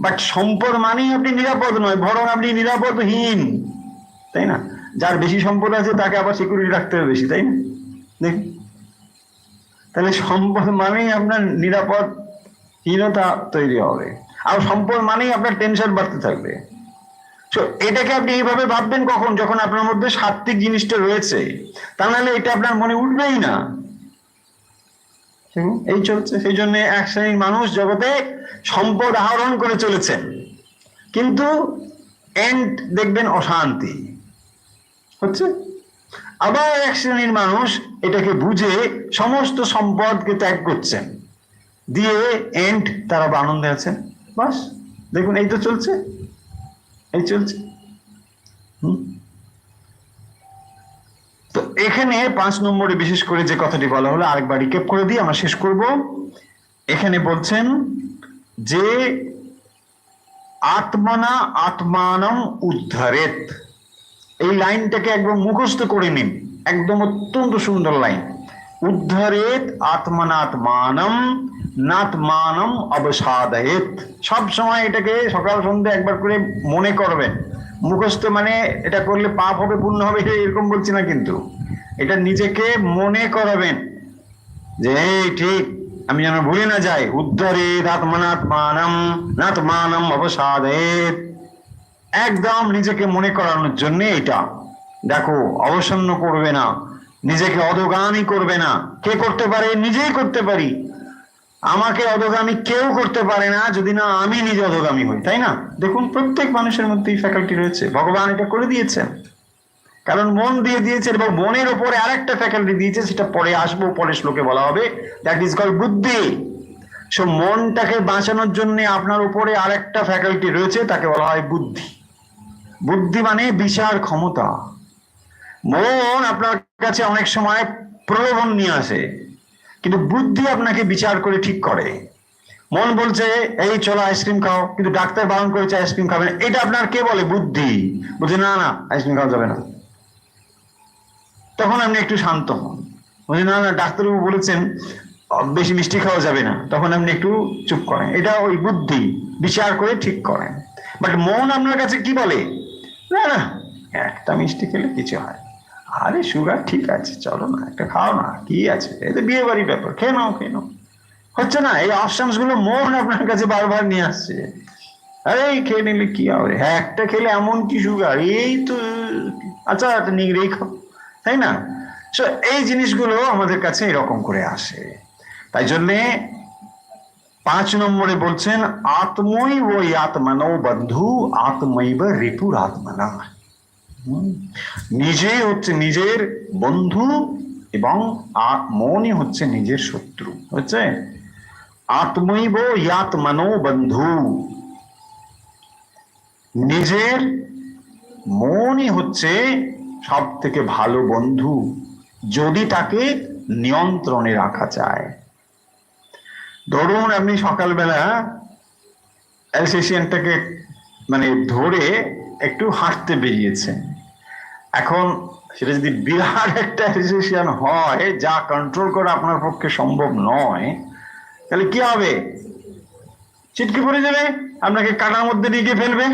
বাট সম্পদ মানেই আপনি নিরাপদ নয়, বরং আপনি নিরাপদহীন, তাই না? যার বেশি সম্পদ আছে তাকে আবার সিকিউরিটি রাখতে হবে বেশি, তাই না? দেখুন, তাহলে সম্পদ মানেই আপনার নিরাপদহীনতা তৈরি হবে, আর সম্পদ মানেই আপনার টেনশন বাড়তে থাকবে। এটাকে আপনি এইভাবে ভাববেন কখন? যখন আপনার মধ্যে সাত্ত্বিক জিনিসটা রয়েছে, তা নাহলে এটা আপনার মনে উঠবেই না। এই চলছে। সেই জন্য এক শ্রেণীর মানুষ জগতে সম্পদ আহরণ করে চলেছেন, কিন্তু এন্ড দেখবেন অশান্তি হচ্ছে। আবার এক শ্রেণীর মানুষ এটাকে বুঝে সমস্ত সম্পদকে ত্যাগ করছেন, দিয়ে এন্ড তারা আনন্দে আছেন। বাস, দেখুন, এই তো চলছে, এই চলছে। তো এখানে 5 নম্বরে বিশেষ করে যে কথাটি বলা হলো, আরেকবার রিক্যাপ করে দিয়ে আমরা শেষ করব। এখানে বলছেন যে আত্মনা আত্মানম উদ্ধারেত, এই লাইনটাকে একদম মুখস্থ করে নিন, একদম অত্যন্ত সুন্দর লাইন। উদ্ধারেত আত্মনাত্মানম নাত্মানম অবসাদয়েত। সব সময় এটাকে সকাল সন্ধ্যা একবার করে মনে করবেন। মুখস্থ মানে এটা করলে পাপ হবে পুণ্য হবে এরকম বলছি না, কিন্তু এটা নিজেকে মনে করাবেন যে এই ঠিক, আমি যেন ভুলে না যাই। উদ্ধারেত আত্মনাত্মানম নাত্মানম অবসাদয়েত, একদম নিজেকে মনে করানোর জন্য এটা। দেখো, অবসন্ন করবে না, নিজেকে অধোগামী করবে না। কে করতে পারে? নিজেই করতে পারি। আমাকে অধোগামী কেউ করতে পারে না যদি না আমি নিজে অধোগামী হই, তাই না? দেখুন, প্রত্যেক মানুষের মধ্যে ফ্যাকাল্টি রয়েছে, ভগবান এটা করে দিয়েছেন, কারণ মন দিয়ে দিয়েছেন। এবং মনের ওপরে আরেকটা ফ্যাকাল্টি দিয়েছে, সেটা পরে আসবো, পরে শ্লোকে বলা হবে, দ্যাট ইজ কল্ড বুদ্ধি। সো মনটাকে বাঁচানোর জন্য আপনার উপরে আরেকটা ফ্যাকাল্টি রয়েছে, তাকে বলা হয় বুদ্ধি। বুদ্ধি মানে বিচার ক্ষমতা। মন আপনার কাছে অনেক সময় প্রলোভন নিয়ে আসে, কিন্তু বুদ্ধি আপনাকে বিচার করে ঠিক করে। মন বলছে এই চলো আইসক্রিম খাও, কিন্তু ডাক্তার বারণ করেছে আইসক্রিম খাবে না, এটা আপনার কে বলে? বুদ্ধি। বলছে না না, আইসক্রিম খাওয়া যাবে না। তখন আপনি একটু শান্ত হন, বলছে না না, ডাক্তারবাবু বলেছেন বেশি মিষ্টি খাওয়া যাবে না, তখন আপনি একটু চুপ করেন। এটা ওই বুদ্ধি বিচার করে ঠিক করেন। বাট মন আপনার কাছে কি বলে? না না, একটা মিষ্টি খেলে কিছু হয়, আরে সুগার ঠিক আছে, চলো না একটা খাও না, কি আছে, এটা বিয়ে বাড়ির ব্যাপার, খেয়ে নাও খেয়ে নাও। হচ্ছে না? এই অপশনস গুলো মন আপনার কাছে বারবার নিয়ে আসছে। আরে খেয়ে নিলে কি হবে, হ্যাঁ একটা খেলে এমন কি সুগার, এই তো, আচ্ছা নিগড়েই খাও, তাই না? এই জিনিসগুলো আমাদের কাছে এরকম করে আসে। তাই জন্যে 5 নম্বরে বলছেন আত্মই ওই আত্মানও বন্ধু আত্মৈব রিপুর আত্মনা। নিজেই হচ্ছে নিজের বন্ধু এবং মনই হচ্ছে নিজের শত্রু। হচ্ছে আত্মৈব ইয়াত্মনো বন্ধু, নিজের মনই হচ্ছে সব থেকে ভালো বন্ধু, যদি তাকে নিয়ন্ত্রণে রাখা যায়। ধরুন আপনি সকালবেলা অ্যালসেশিয়ানটাকে মানে ধরে একটু হাঁটতে বেরিয়েছেন, এখন সেটা যদি বিরাট একটা অ্যালসেশিয়ান হয় যা কন্ট্রোল করা আপনার পক্ষে সম্ভব নয়, তাহলে কি হবে? ছিটকে পড়ে যাবে, আপনাকে কাটার মধ্যে নিয়ে ফেলবে।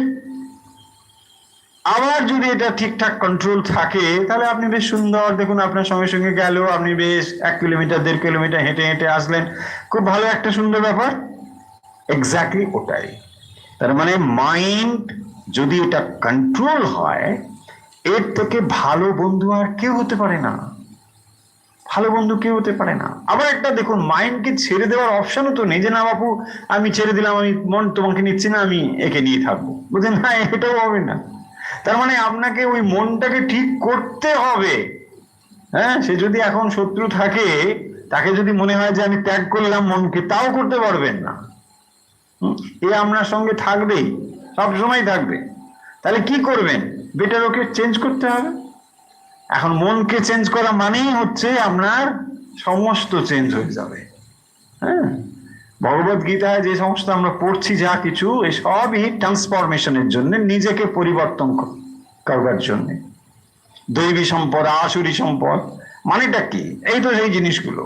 আবার যদি এটা ঠিকঠাক কন্ট্রোল থাকে তাহলে আপনি বেশ সুন্দর, দেখুন আপনার সঙ্গে সঙ্গে গেল, আপনি বেশ 1 কিলোমিটার 1.5 কিলোমিটার হেঁটে হেঁটে আসলেন, খুব ভালো একটা সুন্দর ব্যাপার। এক্স্যাক্টলি ওটাই। তার মানে মাইন্ড যদি এটা কন্ট্রোল হয়, এর থেকে ভালো বন্ধু আর কেউ হতে পারে না, ভালো বন্ধু কেউ হতে পারে না। আবার একটা দেখুন, মাইন্ডকে ছেড়ে দেওয়ার অপশনও তো নেই যে না বাপু আমি ছেড়ে দিলাম, আমি মন তোমাকে নিচ্ছি না, আমি একে নিয়ে থাকবো, বুঝলেন? না, এটাও হবে না। তার মানে আপনাকে ওই মনটাকে ঠিক করতে হবে। হ্যাঁ, সে যদি এখন শত্রু থাকে, তাকে যদি মনে হয় যে আমি ত্যাগ করলাম মনকে, তাও করতে পারবেন না। এ আপনার সঙ্গে থাকবেই, সবসময় থাকবে। তাহলে কি করবেন? বেটার ওকে চেঞ্জ করতে হবে। এখন মনকে চেঞ্জ করা মানেই হচ্ছে আপনার সমস্ত চেঞ্জ হয়ে যাবে। হ্যাঁ, ভগবত গীতায় যে সমস্ত আমরা পড়ছি যা কিছু, এই সবই ট্রান্সফরমেশনের জন্য, নিজেকে পরিবর্তন করবার জন্য। দৈবী সম্পদ, আসুরি সম্পদ মানেটা কি? এই তো সেই জিনিসগুলো।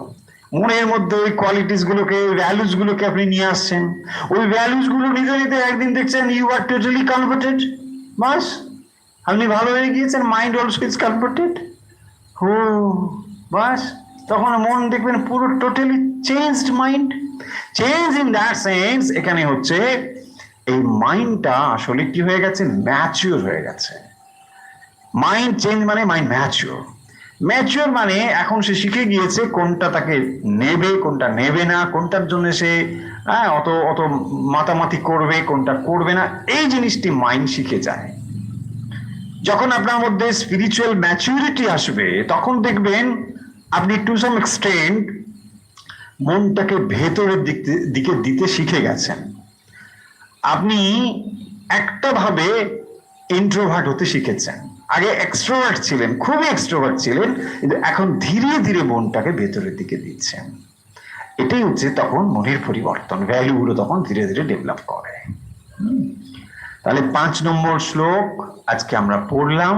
মনের মধ্যে ওই কোয়ালিটিস গুলোকে, ভ্যালুস গুলোকে আপনি নিয়ে আসছেন। ওই ভ্যালুস গুলো নিতে নিতে একদিন দেখছেন ইউ আর টোটালি কনভার্টেড। বাস, আপনি ভালো হয়ে গিয়েছেন। Mind also is converted. হো, বাস, তখন মন দেখবেন পুরো totally changed mind. Change in that sense এখানে হচ্ছে এই মাইন্ডটা আসলে কি হয়ে গেছে? ম্যাচিওর হয়ে গেছে। মাইন্ড চেঞ্জ মানে মাইন্ড ম্যাচিওর। ম্যাচিওর মানে এখন সে শিখে গিয়েছে কোনটা তাকে নেবে, কোনটা নেবে না, কোনটার জন্য সে অত অত মাতামাতি করবে, কোনটা করবে না, এই জিনিসটি মাইন্ড শিখে যায়। যখন আপনার মধ্যে স্পিরিচুয়াল ম্যাচুরিটি আসবে, তখন দেখবেন আপনি টু সাম এক্সটেন্ট মনটাকে ভেতরের দিকে দিতে শিখে গেছেন। আপনি একটা ভাবে ইন্ট্রোভার্ট হতে শিখেছেন। আগে এক্সট্রোভার্ট ছিলেন, খুবই এক্সট্রোভার্ট ছিলেন, কিন্তু এখন ধীরে ধীরে মনটাকে ভেতরের দিকে দিচ্ছেন। এটাই হচ্ছে তখন মনের পরিবর্তন। ভ্যালুগুলো তখন ধীরে ধীরে ডেভেলপ করে। তাহলে 5 নম্বর শ্লোক আজকে আমরা পড়লাম।